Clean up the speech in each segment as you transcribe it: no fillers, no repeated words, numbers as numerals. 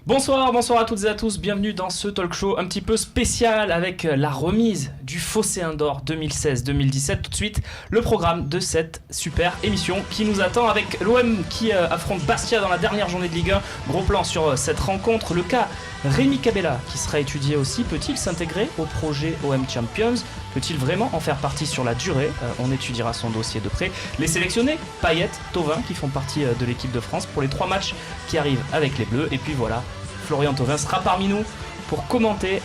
Bonsoir à toutes et à tous, bienvenue dans ce talk show un petit peu spécial avec la remise du Phocéen d'Or 2016-2017. Tout de suite, le programme de cette super émission qui nous attend avec l'OM qui affronte Bastia dans la dernière journée de Ligue 1. Gros plan sur cette rencontre, le cas Rémi Cabella qui sera étudié aussi. Peut-il s'intégrer au projet OM Champions ? Peut-il vraiment en faire partie sur la durée ? On étudiera son dossier de près. Les sélectionnés, Payet, Thauvin qui font partie de l'équipe de France pour les 3 matchs qui arrivent avec les Bleus. Et puis voilà, Florian Thauvin sera parmi nous pour commenter,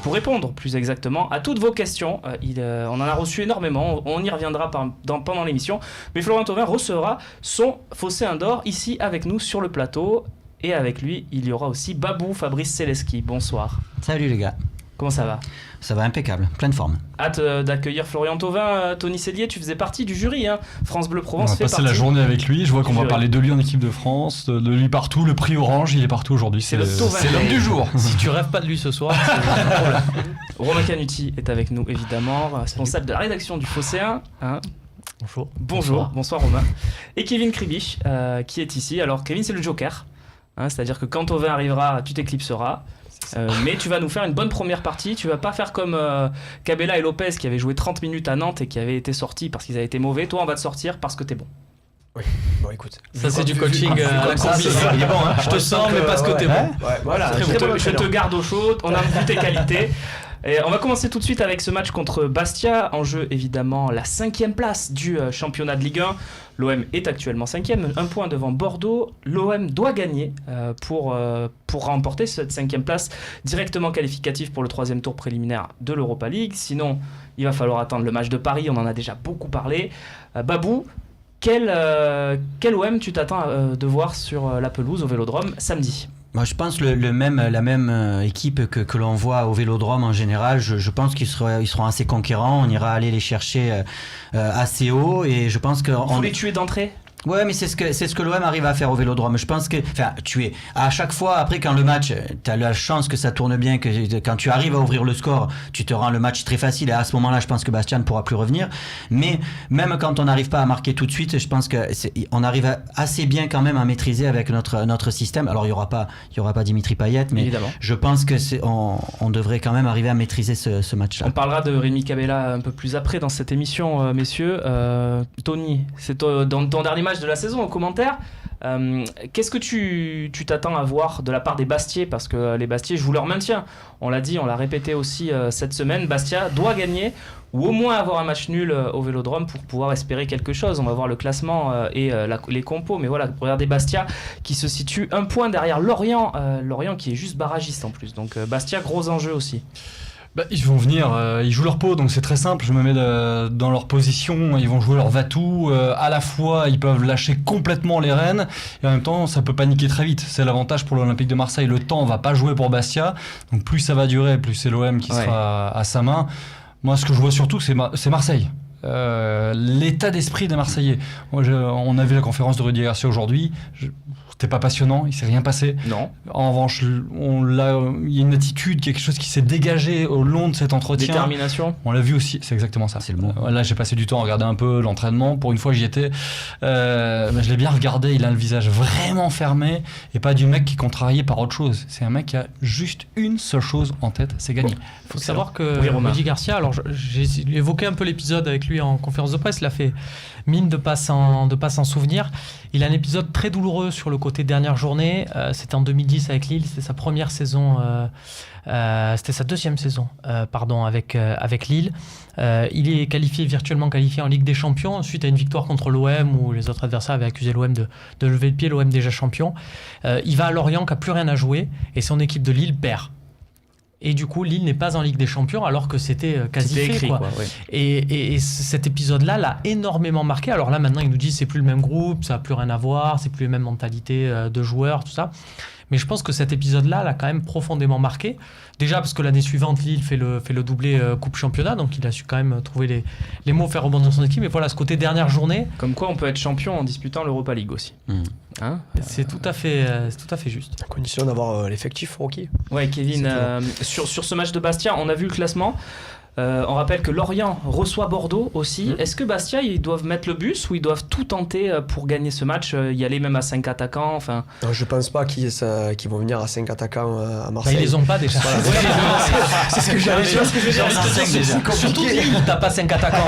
pour répondre plus exactement à toutes vos questions. On en a reçu énormément, on y reviendra pendant l'émission. Mais Florian Thauvin recevra son Phocéen d'Or ici avec nous sur le plateau. Et avec lui, il y aura aussi Babou, Fabrice Celeski. Bonsoir. Salut les gars. Comment ça va ? Ça va impeccable, pleine forme. Hâte d'accueillir Florian Thauvin. Tony Cellier, tu faisais partie du jury, hein. France Bleu Provence fait partie. On va passer la journée avec lui. Je vois qu'on va parler de lui en équipe de France, de lui partout. Le prix Orange, il est partout aujourd'hui. C'est l'homme du jour. Si tu rêves pas de lui ce soir, c'est un problème. Romain Canuti est avec nous, évidemment, responsable de la rédaction du Phocéen. Hein. Bonsoir Romain. Et Kevin Kribich, qui est ici. Alors Kevin, c'est le Joker. Hein, c'est-à-dire que quand Thauvin arrivera, tu t'éclipseras. Mais tu vas nous faire une bonne première partie. Tu vas pas faire comme Cabella et Lopez qui avaient joué 30 minutes à Nantes et qui avaient été sortis parce qu'ils avaient été mauvais. Toi, on va te sortir parce que t'es bon. Oui, bon écoute. Ça c'est du coaching à la combi. Je te sens mais parce que t'es bon. Ouais, voilà. Je te garde au chaud. On a vu tes qualités. Et on va commencer tout de suite avec ce match contre Bastia. En jeu évidemment la 5e place du championnat de Ligue 1. L'OM est actuellement 5e, 1 point devant Bordeaux. L'OM doit gagner pour remporter cette 5e place directement qualificative pour le 3e tour préliminaire de l'Europa League. Sinon, il va falloir attendre le match de Paris, on en a déjà beaucoup parlé. Babou, quel OM tu t'attends de voir sur la pelouse au Vélodrome samedi ? Moi, je pense la même équipe que l'on voit au Vélodrome en général. Je pense qu'ils seront assez conquérants. On ira aller les chercher assez haut et je pense que il faut les tuer d'entrée. Ouais, mais c'est ce que l'OM arrive à faire au Vélodrome. Je pense que, tu es à chaque fois après quand le match, t'as la chance que ça tourne bien, que quand tu arrives à ouvrir le score, tu te rends le match très facile. Et à ce moment-là, je pense que Bastia ne pourra plus revenir. Mais même quand on n'arrive pas à marquer tout de suite, je pense que on arrive assez bien quand même à maîtriser avec notre système. Alors il y aura pas Dimitri Payet, mais évidemment, je pense que on devrait quand même arriver à maîtriser ce match-là. On parlera de Rémi Cabella un peu plus après dans cette émission, messieurs. Tony, c'est dans ton dernier match de la saison, au commentaire, qu'est-ce que tu t'attends à voir de la part des Bastiais, parce que les Bastiais jouent leur maintien, on l'a dit, on l'a répété aussi cette semaine. Bastia doit gagner ou au moins avoir un match nul au Vélodrome pour pouvoir espérer quelque chose. On va voir le classement et les compos, mais voilà, regardez Bastia qui se situe 1 point derrière Lorient, Lorient qui est juste barragiste en plus, donc Bastia, gros enjeu aussi. Ils vont venir, ils jouent leur peau, donc c'est très simple. Je me mets dans leur position, ils vont jouer leur va-tout. À la fois, ils peuvent lâcher complètement les rênes, et en même temps, ça peut paniquer très vite. C'est l'avantage pour l'Olympique de Marseille. Le temps va pas jouer pour Bastia, donc plus ça va durer, plus c'est l'OM qui sera à sa main. Moi, ce que je vois surtout, c'est Marseille. L'état d'esprit des Marseillais. On a vu la conférence de Rudy Garcia aujourd'hui. C'était pas passionnant, il s'est rien passé. Non. En revanche, il y a une attitude, quelque chose qui s'est dégagé au long de cet entretien. Détermination. On l'a vu aussi, c'est exactement ça. C'est le mot. Là, j'ai passé du temps à regarder un peu l'entraînement. Pour une fois, j'y étais. Mais je l'ai bien regardé. Il a le visage vraiment fermé et pas du mec qui est contrarié par autre chose. C'est un mec qui a juste une seule chose en tête, c'est gagner. Il faut savoir que Rudy Garcia, alors j'ai évoqué un peu l'épisode avec lui en conférence de presse, il a fait mine de pas s'en souvenir. Il a un épisode très douloureux sur le côté dernière journée. C'était en 2010 avec Lille, c'était sa première saison, c'était sa 2e saison, avec Lille. Il est virtuellement qualifié en Ligue des Champions suite à une victoire contre l'OM où les autres adversaires avaient accusé l'OM de lever le pied, l'OM déjà champion. Il va à Lorient qui n'a plus rien à jouer et son équipe de Lille perd. Et du coup, Lille n'est pas en Ligue des Champions alors que c'était quasi fait. Écrit, quoi. Ouais. Et cet épisode-là l'a énormément marqué. Alors là, maintenant, ils nous disent c'est plus le même groupe, ça n'a plus rien à voir, c'est plus les mêmes mentalités de joueurs, tout ça. Mais je pense que cet épisode-là l'a quand même profondément marqué. Déjà parce que l'année suivante, Lille fait le doublé Coupe Championnat, donc il a su quand même trouver les mots, faire rebondir son équipe. Mais voilà, ce côté dernière journée. Comme quoi, on peut être champion en disputant l'Europa League aussi. Hein, c'est tout à fait juste. À condition d'avoir l'effectif requis. Ouais, Kevin, sur ce match de Bastia, on a vu le classement. On rappelle que Lorient reçoit Bordeaux aussi. Est-ce que Bastia, ils doivent mettre le bus ou ils doivent tout tenter pour gagner ce match, y aller même à 5 attaquants enfin... Non, je pense pas qu'ils vont venir à 5 attaquants à Marseille. Ils les ont pas déjà. C'est ce que j'allais dire. Surtout Lille, t'as pas 5 attaquants.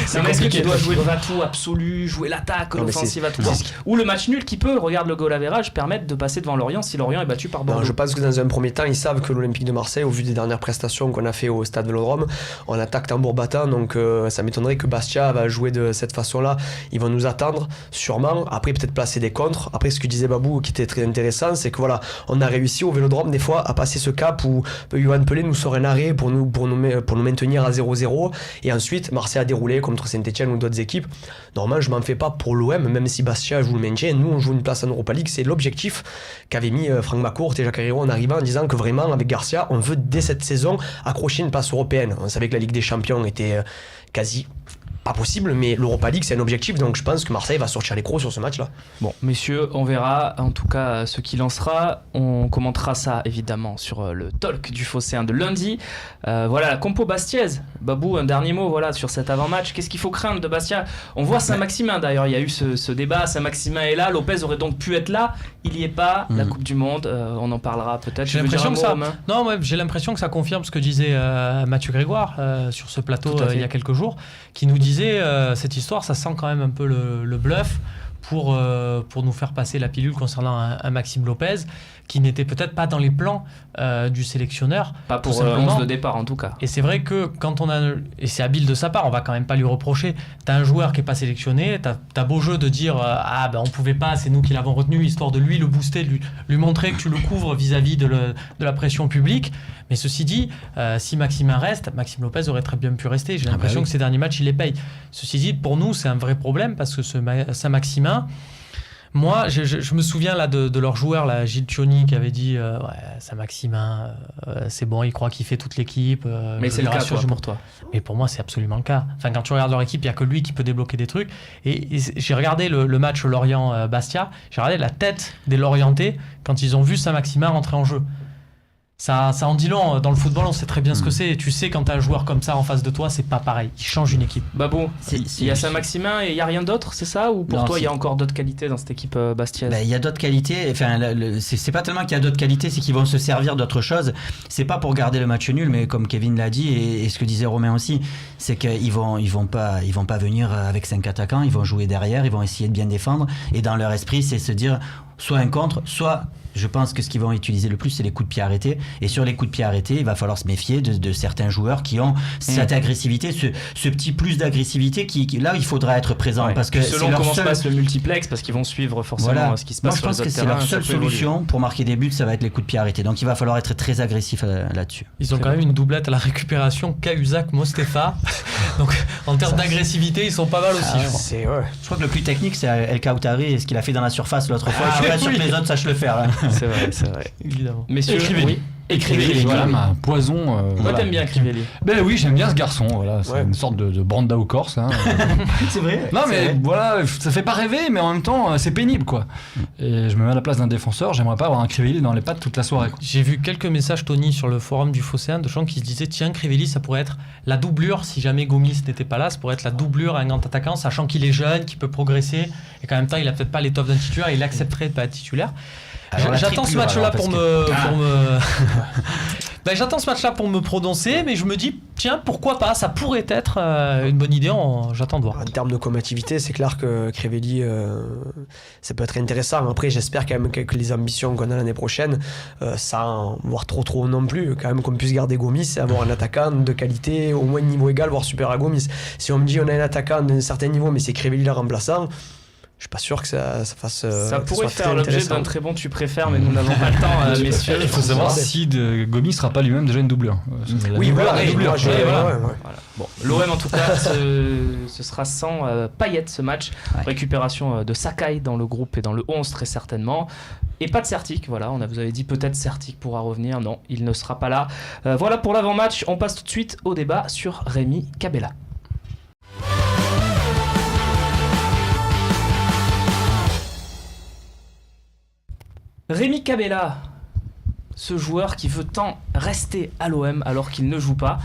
C'est est-ce que tu dois jouer le va-tout absolu, jouer l'attaque, l'offensive à tout ça, ou le match nul qui peut, regarde le goal average, permettre de passer devant Lorient si Lorient est battu par Bordeaux. Non, je pense que dans un premier temps, ils savent que l'Olympique de Marseille, au vu des dernières prestations qu'on a fait au Stade Vélodrome, on attaque tambour battant, donc ça m'étonnerait que Bastia va jouer de cette façon-là. Ils vont nous attendre, sûrement. Après, peut-être placer des contres. Après, ce que disait Babou, qui était très intéressant, c'est que voilà, on a réussi au Vélodrome des fois à passer ce cap où Yohan Pelé nous sort un arrêt pour nous maintenir à 0-0, et ensuite Marseille a déroulé contre Saint-Etienne ou d'autres équipes. Normalement, je m'en fais pas pour l'OM, même si Bastia joue le maintien. Nous, on joue une place en Europa League. C'est l'objectif qu'avait mis Franck Macourt et Jacques Herrero en arrivant, en disant que vraiment, avec Garcia, on veut dès cette saison accrocher une place européenne. On savait que la Ligue des Champions était quasi pas possible, mais l'Europa League c'est un objectif, donc je pense que Marseille va sortir les crocs sur ce match-là. Bon, messieurs, on verra en tout cas ce qui lancera. On commentera ça évidemment sur le talk du Phocéen de lundi. Voilà la compo bastiaise. Babou, un dernier mot voilà, sur cet avant-match. Qu'est-ce qu'il faut craindre de Bastia? On voit Saint-Maximin d'ailleurs, il y a eu ce débat. Saint-Maximin est là, Lopez aurait donc pu être là. Il n'y est pas. La Coupe du Monde, on en parlera peut-être. J'ai l'impression que ça. Non, ouais, j'ai l'impression que ça confirme ce que disait Mathieu Grégoire sur ce plateau il y a quelques jours, qui nous disait cette histoire, ça sent quand même un peu le bluff pour nous faire passer la pilule concernant un Maxime Lopez qui n'était peut-être pas dans les plans du sélectionneur. Pas pour 11 de départ en tout cas. Et c'est vrai que quand on a... Et c'est habile de sa part, on va quand même pas lui reprocher. T'as un joueur qui est pas sélectionné, t'as beau jeu de dire on pouvait pas, c'est nous qui l'avons retenu, histoire de lui le booster, de lui montrer que tu le couvres vis-à-vis de la pression publique. Mais ceci dit, si Maximin reste, Maxime Lopez aurait très bien pu rester. J'ai l'impression que ces derniers matchs, il les paye. Ceci dit, pour nous, c'est un vrai problème parce que Saint-Maximin, moi, je me souviens là de leur joueur, là, Gilles Thioni, qui avait dit Saint-Maximin, c'est bon, il croit qu'il fait toute l'équipe. Mais c'est le cas pour toi. Mais pour moi, c'est absolument le cas. Enfin, quand tu regardes leur équipe, il n'y a que lui qui peut débloquer des trucs. Et j'ai regardé le match Lorient-Bastia, j'ai regardé la tête des Lorientais quand ils ont vu Saint-Maximin rentrer en jeu. Ça en dit long. Dans le football, on sait très bien ce que c'est. Et tu sais, quand tu as un joueur comme ça en face de toi, c'est pas pareil. Il change une équipe. Bah bon, il y a Saint-Maximin et il n'y a rien d'autre, c'est ça? Ou pour toi, il y a encore d'autres qualités dans cette équipe bastiaise? Il y a d'autres qualités. Enfin, c'est pas tellement qu'il y a d'autres qualités, c'est qu'ils vont se servir d'autres choses. C'est pas pour garder le match nul, mais comme Kevin l'a dit et ce que disait Romain aussi, c'est qu'ils vont pas venir avec 5 attaquants. Ils vont jouer derrière, ils vont essayer de bien défendre. Et dans leur esprit, c'est se dire soit un contre, soit... Je pense que ce qu'ils vont utiliser le plus, c'est les coups de pied arrêtés. Et sur les coups de pied arrêtés, il va falloir se méfier de certains joueurs qui ont cette agressivité, ce petit plus d'agressivité qui là, il faudra être présent. Ouais. Parce que selon comment se passe le multiplex, parce qu'ils vont suivre forcément ce qui se passe sur les autres terrains. Moi, je pense que c'est leur seule solution pour marquer des buts, ça va être les coups de pied arrêtés. Donc il va falloir être très agressif là-dessus. Ils ont quand même une doublette à la récupération, Cahuzac-Mostefa. Donc en termes d'agressivité, ils sont pas mal aussi, je crois. Je crois que le plus technique, c'est El Kaoutari et ce qu'il a fait dans la surface l'autre fois. Je suis pas sûr que les autres sachent le faire. C'est vrai. Évidemment. Messieurs, Écrivez-les. Voilà, ma poison. Moi, t'aimes bien Crivelli. Ben oui, j'aime bien ce garçon. Voilà, c'est une sorte de Brandao corse. Hein. C'est vrai. Non, mais voilà, ça fait pas rêver, mais en même temps, c'est pénible, quoi. Et je me mets à la place d'un défenseur. J'aimerais pas avoir un Crivelli dans les pattes toute la soirée, quoi. J'ai vu quelques messages, Tony, sur le forum du Phocéen de gens qui se disaient tiens, Crivelli, ça pourrait être la doublure si jamais Gomis n'était pas là. Ça pourrait être la doublure à un grand attaquant, sachant qu'il est jeune, qu'il peut progresser et qu'en même temps, il a peut-être pas l'étoffe d'un titulaire et il accepterait de pas être titulaire. J'attends ce match-là pour me... j'attends ce match-là pour me prononcer, mais je me dis, tiens, pourquoi pas? Ça pourrait être une bonne idée, j'attends de voir. En termes de combativité, c'est clair que Crivelli, ça peut être intéressant. Après, j'espère quand même que les ambitions qu'on a l'année prochaine, sans voir trop non plus, quand même qu'on puisse garder Gomis et avoir un attaquant de qualité au moins de niveau égal, voire supérieur à Gomis. Si on me dit on a un attaquant d'un certain niveau, mais c'est Crivelli le remplaçant, je suis pas sûr que ça fasse. Ça pourrait faire l'objet d'un très bon tu préfères, mais nous n'avons pas le temps, messieurs. Il faut savoir si Gomis sera pas lui-même déjà une doublure. Oui, voilà. Bon, l'OM en tout cas, ce sera sans Payet ce match. Récupération de Sakai dans le groupe et dans le 11 très certainement. Et pas de Sertic, voilà, vous avait dit peut-être Sertic pourra revenir, non, il ne sera pas là. Voilà pour l'avant-match, on passe tout de suite au débat sur Rémi Cabella. Rémi Cabella, ce joueur qui veut tant rester à l'OM alors qu'il ne joue pas.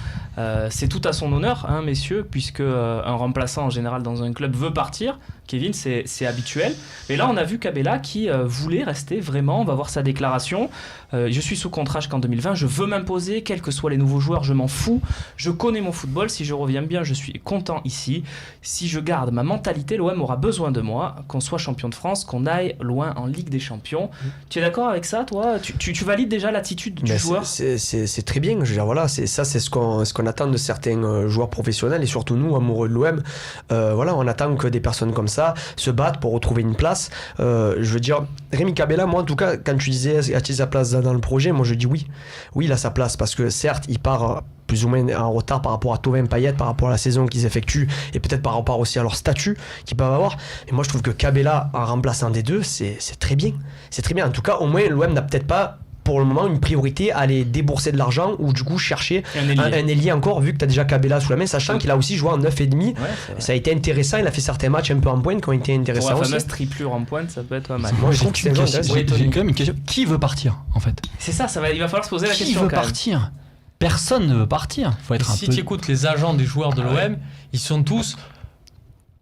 C'est tout à son honneur, hein, messieurs, puisque un remplaçant en général dans un club veut partir. Kevin, c'est habituel. Et là, on a vu Cabella qui voulait rester vraiment. On va voir sa déclaration. Je suis sous contrat jusqu'en 2020. Je veux m'imposer, quels que soient les nouveaux joueurs, je m'en fous. Je connais mon football. Si je reviens bien, je suis content ici. Si je garde ma mentalité, l'OM aura besoin de moi. Qu'on soit champion de France, qu'on aille loin en Ligue des Champions. Tu es d'accord avec ça, toi ? Tu valides déjà l'attitude du joueur ? C'est très bien. Je veux dire, voilà, c'est ce qu'on attend de certains joueurs professionnels et surtout nous, amoureux de l'OM. Voilà, on attend que des personnes comme ça se battent pour retrouver une place. Je veux dire, Rémi Cabella, moi en tout cas, quand tu disais a-t-il sa place dans le projet, moi je dis oui. Oui, il a sa place parce que certes, il part plus ou moins en retard par rapport à Thauvin, Payet, par rapport à la saison qu'ils effectuent et peut-être par rapport aussi à leur statut qu'ils peuvent avoir. Et moi je trouve que Cabella, en remplaçant des deux, c'est très bien. C'est très bien. En tout cas, au moins, l'OM n'a peut-être pas pour le moment une priorité à aller débourser de l'argent ou du coup chercher un ailier encore, vu que tu as déjà Cabella sous la main, sachant qu'il a aussi joué en 9,5. Ça a été intéressant, il a fait certains matchs un peu en pointe qui ont été intéressants. Pour la fameuse triplure en pointe, ça peut être pas mal. Moi, je trouve que j'ai quand même une question. Qui veut partir en fait ? C'est ça, il va falloir se poser la question. Qui veut partir ? Personne ne veut partir. Faut être si tu écoutes les agents des joueurs de l'OM, ils sont tous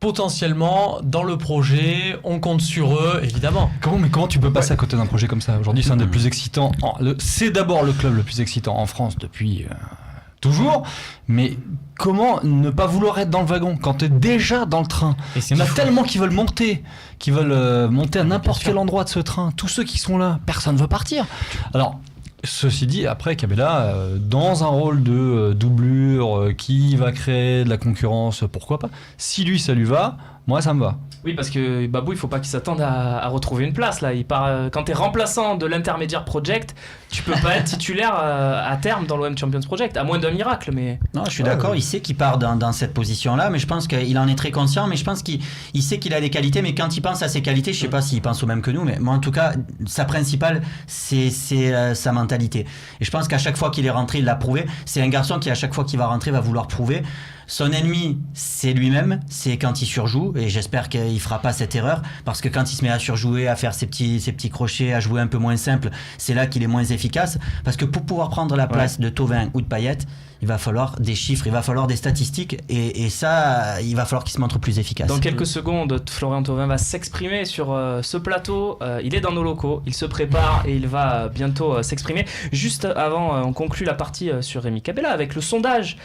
potentiellement dans le projet, on compte sur eux, évidemment. Comment tu peux passer à côté d'un projet comme ça ? Aujourd'hui, c'est un des plus excitants. C'est d'abord le club le plus excitant en France depuis toujours. Mais comment ne pas vouloir être dans le wagon quand tu es déjà dans le train ? Il y en a tellement qui veulent monter à n'importe quel endroit de ce train. Tous ceux qui sont là, personne ne veut partir. Alors, ceci dit, après, Cabella, dans un rôle de doublure qui va créer de la concurrence, pourquoi pas ? Si lui, ça lui va, moi, ça me va. Oui, parce que Babou, il faut pas qu'il s'attende à retrouver une place. Là. Il part, quand tu es remplaçant de l'intermédiaire Project, tu peux pas être titulaire à terme dans l'OM Champions Project, à moins d'un miracle. Mais... Non, je suis d'accord, il sait qu'il part dans cette position-là, mais je pense qu'il en est très conscient, mais je pense qu'il sait qu'il a des qualités, mais quand il pense à ses qualités, je sais pas s'il pense au même que nous, mais moi en tout cas, sa principale, c'est sa mentalité. Et je pense qu'à chaque fois qu'il est rentré, il l'a prouvé. C'est un garçon qui, à chaque fois qu'il va rentrer, va vouloir prouver. Son ennemi, c'est lui-même, c'est quand il surjoue, et j'espère qu'il fera pas cette erreur, parce que quand il se met à surjouer, à faire ses petits crochets, à jouer un peu moins simple, c'est là qu'il est moins efficace, parce que pour pouvoir prendre la place de Thauvin ou de Payet, il va falloir des chiffres, il va falloir des statistiques, et ça, il va falloir qu'il se montre plus efficace. Dans quelques secondes, Florian Thauvin va s'exprimer sur ce plateau. Il est dans nos locaux, il se prépare et il va bientôt s'exprimer. Juste avant, on conclut la partie sur Rémi Cabella avec le sondage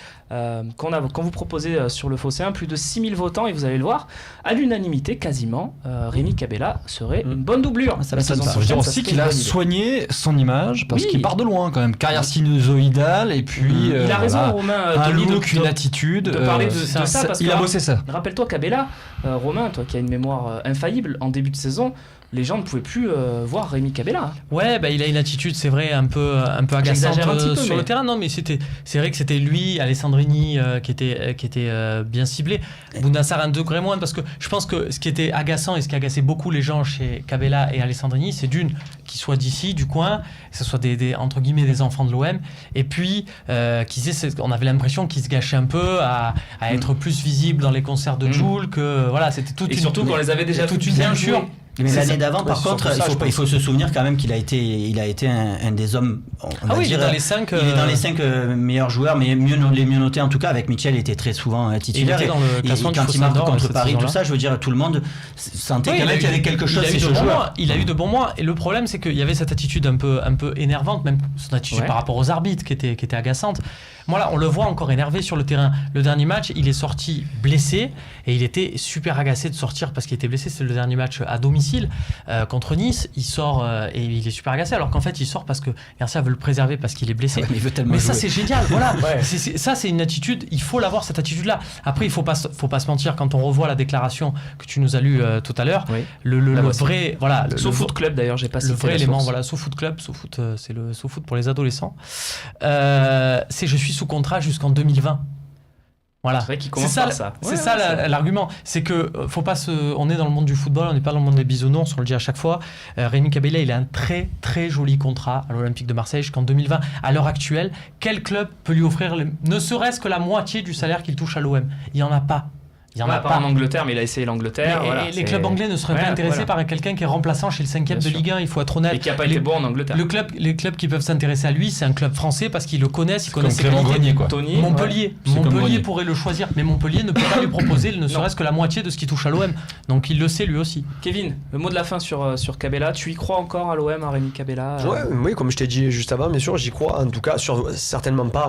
qu'on vous proposait sur le Phocéen. Plus de 6000 votants, et vous allez le voir, à l'unanimité quasiment, Rémi Cabella serait une bonne doublure. Ça veut dire aussi qu'il a soigné son image, parce qu'il part de loin quand même. Carrière sinusoïdale, et puis... il a raison, Romain, un look, une attitude. De parler de ça, parce il que, a bossé ça. Rappelle-toi Cabella, Romain, toi qui as une mémoire infaillible, en début de saison, les gens ne pouvaient plus voir Rémi Cabella. Ouais, il a une attitude, c'est vrai, un peu agaçante sur le terrain. Non, mais c'est vrai que c'était lui, Alessandrini, qui était bien ciblé. Bounassar un degré moins, parce que je pense que ce qui était agaçant et ce qui agaçait beaucoup les gens chez Cabella et Alessandrini, c'est d'une, qu'ils soient d'ici, du coin, que ce soit des entre guillemets des enfants de l'OM, et puis on avait l'impression qu'ils se gâchaient un peu à être plus visibles dans les concerts de Jul, que voilà, c'était toute et surtout qu'on les avait déjà toute bien joués. Mais l'année d'avant, par contre, il faut se souvenir quand même qu'il a été un des hommes. Il est dans les 5. Il est dans les 5 meilleurs joueurs, mais les mieux notés en tout cas. Avec Mitchell, il était très souvent titulaire. Il était dans le classement quand il marque contre Paris, tout ça, je veux dire, tout le monde sentait qu'il y avait quelque chose chez ce joueur. Il a eu de bons mois. Et le problème, c'est qu'il y avait cette attitude un peu énervante, même son attitude par rapport aux arbitres qui était agaçante. Moi là, on le voit encore énervé sur le terrain. Le dernier match, il est sorti blessé et il était super agacé de sortir parce qu'il était blessé. C'est le dernier match à domicile contre Nice. Il sort et il est super agacé, alors qu'en fait il sort parce que Garcia veut le préserver parce qu'il est blessé. Mais ça c'est génial. Voilà. Ça c'est une attitude. Il faut l'avoir, cette attitude-là. Après il faut pas se mentir, quand on revoit la déclaration que tu nous as lue tout à l'heure. Le vrai, voilà. SoFoot Club d'ailleurs, j'ai pas cité le vrai élément. Voilà, SoFoot Club. SoFoot, c'est le SoFoot pour les adolescents. C'est je suis sous contrat jusqu'en 2020. Voilà. C'est vrai qu'il commence par ça. C'est ça l'argument. C'est que faut pas on est dans le monde du football, on n'est pas dans le monde des bisounours, on le dit à chaque fois. Rémi Cabella, il a un très très joli contrat à l'Olympique de Marseille jusqu'en 2020. À l'heure actuelle, quel club peut lui offrir ne serait-ce que la moitié du salaire qu'il touche à l'OM ? Il n'y en a pas. Il y en a pas en Angleterre, mais il a essayé l'Angleterre. Et les clubs anglais ne seraient pas intéressés par quelqu'un qui est remplaçant chez le 5e de Ligue 1, il faut être honnête. Et qui n'a pas été bon en Angleterre. Les clubs qui peuvent s'intéresser à lui, c'est un club français parce qu'ils le connaissent, ils connaissent ses qualités. Tony, Montpellier pourrait le choisir, mais Montpellier ne peut pas lui proposer ne serait-ce que la moitié de ce qui touche à l'OM. Donc il le sait lui aussi. Kevin, le mot de la fin sur Cabella. Tu y crois encore à l'OM, à Rémi Cabella? Oui, comme je t'ai dit juste avant, bien sûr, j'y crois. En tout cas, certainement pas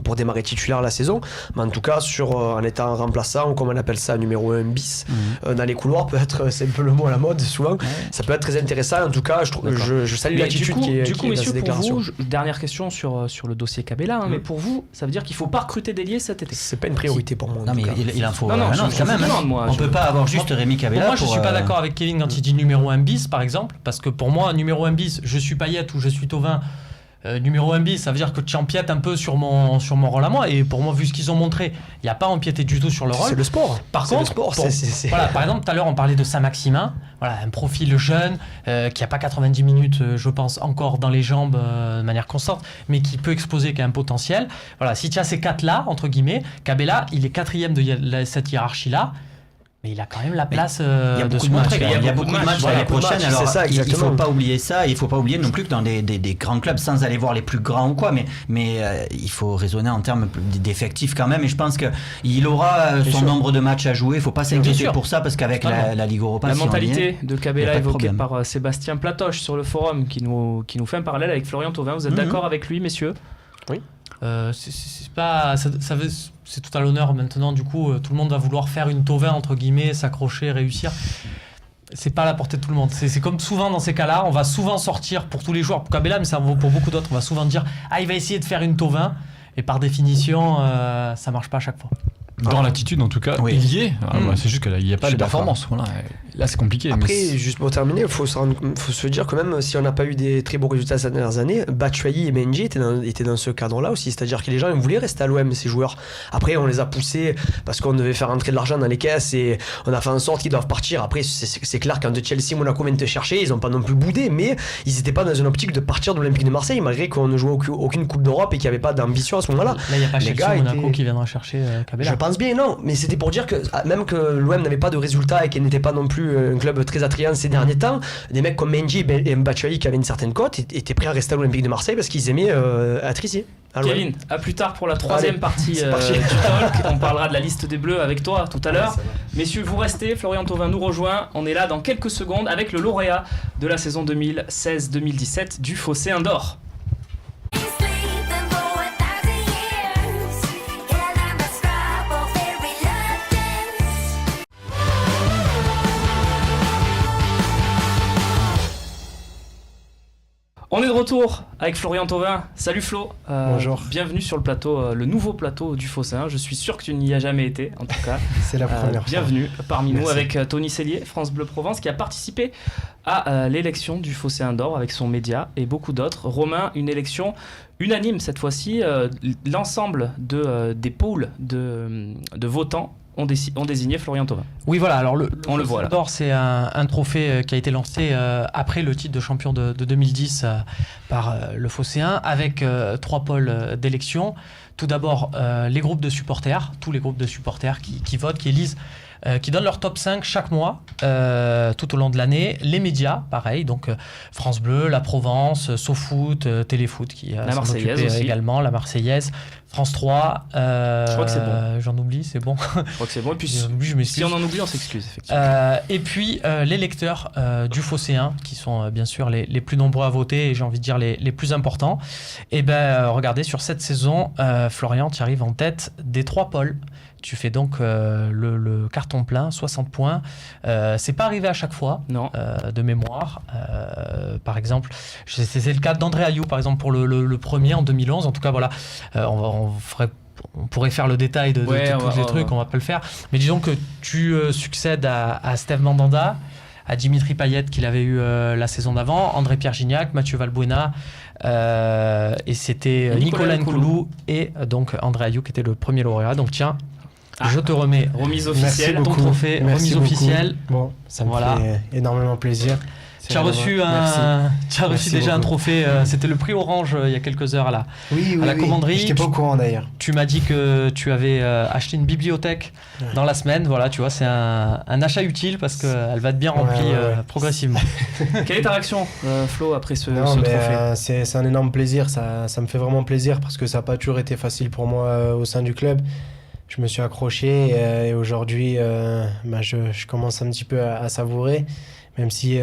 pour démarrer titulaire la saison, mais en tout cas en étant remplaçant, ou comme on appelle ça, numéro 1 bis, dans les couloirs, c'est un peu le mot à la mode souvent. Ça peut être très intéressant. En tout cas, je salue l'attitude qui est dans ces déclarations. Pour vous, dernière question sur le dossier Cabella, mais pour vous, ça veut dire qu'il ne faut pas recruter d'ailier cet été? C'est pas une priorité pour moi. Non, mais il en faut. Non, quand même. On peut pas avoir juste Rémi Cabella. Moi, je suis pas d'accord avec Kevin quand il dit numéro 1 bis, par exemple, parce que pour moi, numéro 1 bis, je suis Payet ou je suis Thauvin. Numéro 1 bis, ça veut dire que tu empiètes un peu sur mon rôle à moi, et pour moi, vu ce qu'ils ont montré, il n'y a pas empiété du tout sur le rôle. C'est le sport. Par contre, voilà, par exemple, tout à l'heure on parlait de Saint-Maximin, voilà, un profil jeune qui n'a pas 90 minutes, je pense, encore dans les jambes de manière constante, mais qui peut exploser, qui a un potentiel. Voilà, si tu as ces 4-là, entre guillemets, Cabella, il est 4e de cette hiérarchie-là. Mais il a quand même la place de se montrer. Il y a beaucoup de matchs l'année prochaine. Alors, ça, il ne faut pas oublier ça. Il ne faut pas oublier non plus que dans des grands clubs, sans aller voir les plus grands ou quoi, mais il faut raisonner en termes d'effectifs quand même. Et je pense qu'il aura son nombre de matchs à jouer. Il ne faut pas s'inquiéter pour ça, parce qu'avec la Ligue Europa, la mentalité de Cabella évoquée par Sébastien Platoche sur le forum, qui nous fait un parallèle avec Florian Thauvin. Vous êtes d'accord avec lui, messieurs? Oui. C'est tout à l'honneur maintenant, du coup tout le monde va vouloir faire une Thauvin entre guillemets, s'accrocher, réussir. C'est pas à la portée de tout le monde. C'est comme souvent dans ces cas-là, on va souvent sortir pour tous les joueurs, pour Cabella, mais ça vaut pour beaucoup d'autres, on va souvent dire il va essayer de faire une Thauvin, et par définition ça marche pas à chaque fois. Dans l'attitude, en tout cas, il y est. C'est juste qu'il n'y a pas de performance. Voilà. Là, c'est compliqué. Après, juste pour terminer, il faut se dire que même si on n'a pas eu des très beaux résultats ces dernières années, Batshuayi et Mendy étaient dans ce cadre-là aussi. C'est-à-dire que les gens voulaient rester à l'OM, ces joueurs. Après, on les a poussés parce qu'on devait faire entrer de l'argent dans les caisses et on a fait en sorte qu'ils doivent partir. Après, c'est clair, quand de Chelsea, Monaco viennent te chercher, ils n'ont pas non plus boudé, mais ils n'étaient pas dans une optique de partir de l'Olympique de Marseille, malgré qu'on ne jouait aucune Coupe d'Europe et qu'il n'y avait pas d'ambition à ce moment-là. Là, il n'y a pas Chelsea ou Monaco qui viendra chercher Cabella. Je pense bien, non. Mais c'était pour dire que même que l'OM n'avait pas de résultats et qu'elle n'était pas non plus un club très attrayant ces derniers temps, des mecs comme Mendy et Batshuayi qui avaient une certaine cote étaient prêts à rester à l'Olympique de Marseille parce qu'ils aimaient être ici. Kevin, à plus tard pour la troisième partie du talk. On parlera de la liste des Bleus avec toi tout à l'heure. Messieurs, vous restez, Florian Thauvin nous rejoint. On est là dans quelques secondes avec le lauréat de la saison 2016-2017 du Phocéen d'Or. On est de retour avec Florian Thauvin. Salut Flo. Bonjour. Bienvenue sur le plateau, le nouveau plateau du Phocéen. Je suis sûr que tu n'y as jamais été, en tout cas. C'est la première fois. Bienvenue parmi nous avec Tony Cellier, France Bleu Provence, qui a participé à l'élection du Phocéen d'Or avec son média et beaucoup d'autres. Romain, une élection unanime cette fois-ci. L'ensemble des pools de votants ont désigné Florian Thauvin. Oui, voilà. Alors on le voit là. D'or, c'est un trophée qui a été lancé après le titre de champion de 2010 par le Phocéen, avec 3 pôles d'élection. Tout d'abord, les groupes de supporters, tous les groupes de supporters qui votent, qui élisent, qui donnent leur top 5 chaque mois, tout au long de l'année. Les médias, pareil, donc France Bleu, La Provence, SoFoot, Téléfoot, qui la Marseillaise aussi. Également, la Marseillaise, France 3. Je crois que c'est bon. J'en oublie, c'est bon. Je crois que c'est bon. Et puis, si on en oublie, on s'excuse, effectivement. Et puis, les lecteurs du Phocéen, qui sont bien sûr les plus nombreux à voter et j'ai envie de dire les plus importants. Et regardez, sur cette saison, Florian, tu arrives en tête des 3 pôles. Tu fais donc le carton plein, 60 points. C'est pas arrivé à chaque fois, non. De mémoire. Par exemple, c'est le cas d'André Ayou, par exemple, pour le premier en 2011. En tout cas, voilà, on pourrait faire le détail de tous les trucs, on va pas le faire. Mais disons que tu succèdes à Steve Mandanda, à Dimitri Payet qu'il avait eu la saison d'avant, André-Pierre Gignac, Mathieu Valbuena, et c'était Nicolas Nkoulou et donc André Ayou qui était le premier lauréat. Donc tiens, je te remets remise officielle, ton trophée, remise officielle. Bon, ça me fait énormément plaisir. Tu as reçu, déjà un trophée, c'était le prix Orange il y a quelques heures à la commanderie. J'étais pas au courant d'ailleurs. Tu m'as dit que tu avais acheté une bibliothèque dans la semaine. Voilà, tu vois, c'est un achat utile parce qu'elle va être bien remplie progressivement. Quelle est ta réaction, Flo, après ce trophée? C'est un énorme plaisir, ça me fait vraiment plaisir parce que ça n'a pas toujours été facile pour moi au sein du club. Je me suis accroché et aujourd'hui, je commence un petit peu à savourer, même si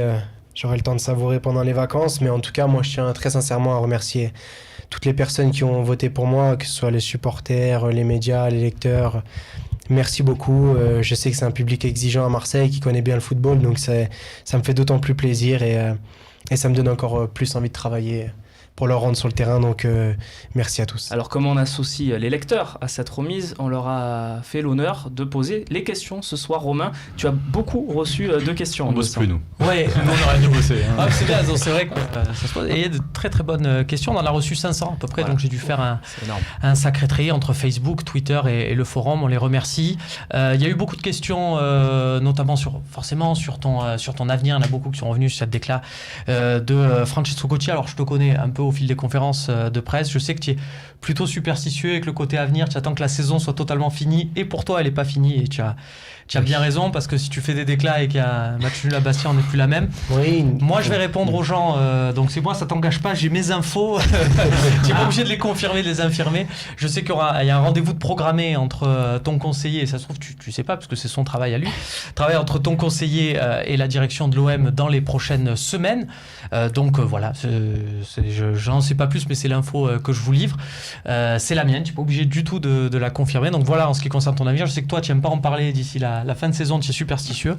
j'aurai le temps de savourer pendant les vacances. Mais en tout cas, moi, je tiens très sincèrement à remercier toutes les personnes qui ont voté pour moi, que ce soit les supporters, les médias, les lecteurs. Merci beaucoup. Je sais que c'est un public exigeant à Marseille qui connaît bien le football, donc ça me fait d'autant plus plaisir et ça me donne encore plus envie de travailler pour leur rendre sur le terrain, donc merci à tous. Alors comment on associe les lecteurs à cette remise? On leur a fait l'honneur de poser les questions ce soir. Romain, tu as beaucoup reçu de questions. On bosse plus nous. Ouais, on aurait dû bosser. Hein. C'est bien, donc c'est vrai que ça se pose. Et il y a de très très bonnes questions. On en a reçu 500 à peu près, donc j'ai dû faire un sacré tri entre Facebook, Twitter et le forum. On les remercie. Il y a eu beaucoup de questions, notamment sur ton avenir. Il y en a beaucoup qui sont revenus sur cette déclat de Francesco Cotti. Alors je te connais un peu au fil des conférences de presse. Je sais que tu es plutôt superstitieux avec le côté avenir. Tu attends que la saison soit totalement finie. Et pour toi, elle n'est pas finie. Et tu as bien raison, parce que si tu fais des déclats et qu'il y a un match nul à Bastia, on n'est plus la même. Oui. Moi, je vais répondre aux gens. Donc c'est moi, ça t'engage pas. J'ai mes infos. Tu n'es pas obligé de les confirmer, de les infirmer. Je sais qu'il y a un rendez-vous de programmé entre ton conseiller, et ça se trouve, tu sais pas, parce que c'est son travail à lui. Travail entre ton conseiller et la direction de l'OM dans les prochaines semaines. Donc voilà, j'en sais pas plus, mais c'est l'info que je vous livre. C'est la mienne, tu n'es pas obligé du tout de la confirmer. Donc voilà, en ce qui concerne ton avenir, je sais que toi, tu n'aimes pas en parler d'ici la fin de saison, tu es superstitieux.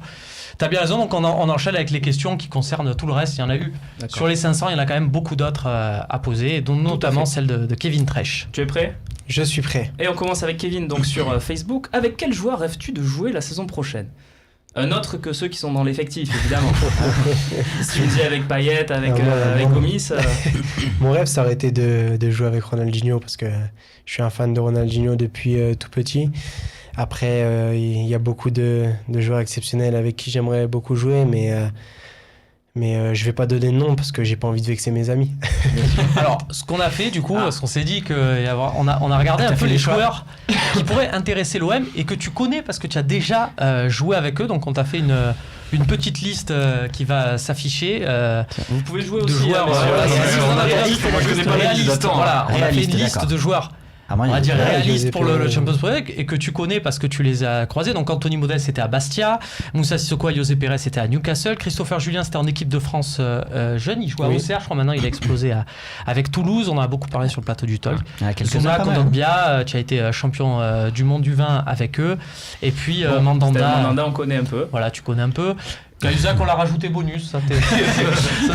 Tu as bien raison, donc on enchaîne avec les questions qui concernent tout le reste. Il y en a eu. D'accord. Sur les 500, il y en a quand même beaucoup d'autres à poser, dont notamment celle de Kevin Tresch. Tu es prêt? Je suis prêt. Et on commence avec Kevin, donc sur Facebook. Avec quel joueur rêves-tu de jouer la saison prochaine? Un autre que ceux qui sont dans l'effectif, évidemment. Si tu me dis avec Payet, avec Gomis. Mon rêve, ça aurait été de jouer avec Ronaldinho, parce que je suis un fan de Ronaldinho depuis tout petit. Après, il y a beaucoup de joueurs exceptionnels avec qui j'aimerais beaucoup jouer, mais je vais pas donner de nom parce que j'ai pas envie de vexer mes amis. Alors, ce qu'on a fait du coup, parce qu'on s'est dit qu'on a regardé un peu les joueurs qui pourraient intéresser l'OM et que tu connais parce que tu as déjà joué avec eux. Donc, on t'a fait une petite liste qui va s'afficher. Vous pouvez jouer de aussi. Joueurs, moi je connais pas la liste. Voilà, on a fait une liste de joueurs. On va dire réaliste pour le Champions League et que tu connais parce que tu les as croisés. Donc Anthony Modeste c'était à Bastia, Moussa Sissoko et José Pérez c'était à Newcastle, Christopher Julien c'était en équipe de France jeune, il jouait à Auxerre, je crois maintenant il a explosé avec Toulouse, on en a beaucoup parlé sur le plateau du Talk. Souma Kondogbia, tu as été champion du monde du vin avec eux, et puis Mandanda on connaît un peu. Voilà, tu connais un peu. Cahuzac, on l'a rajouté bonus, ça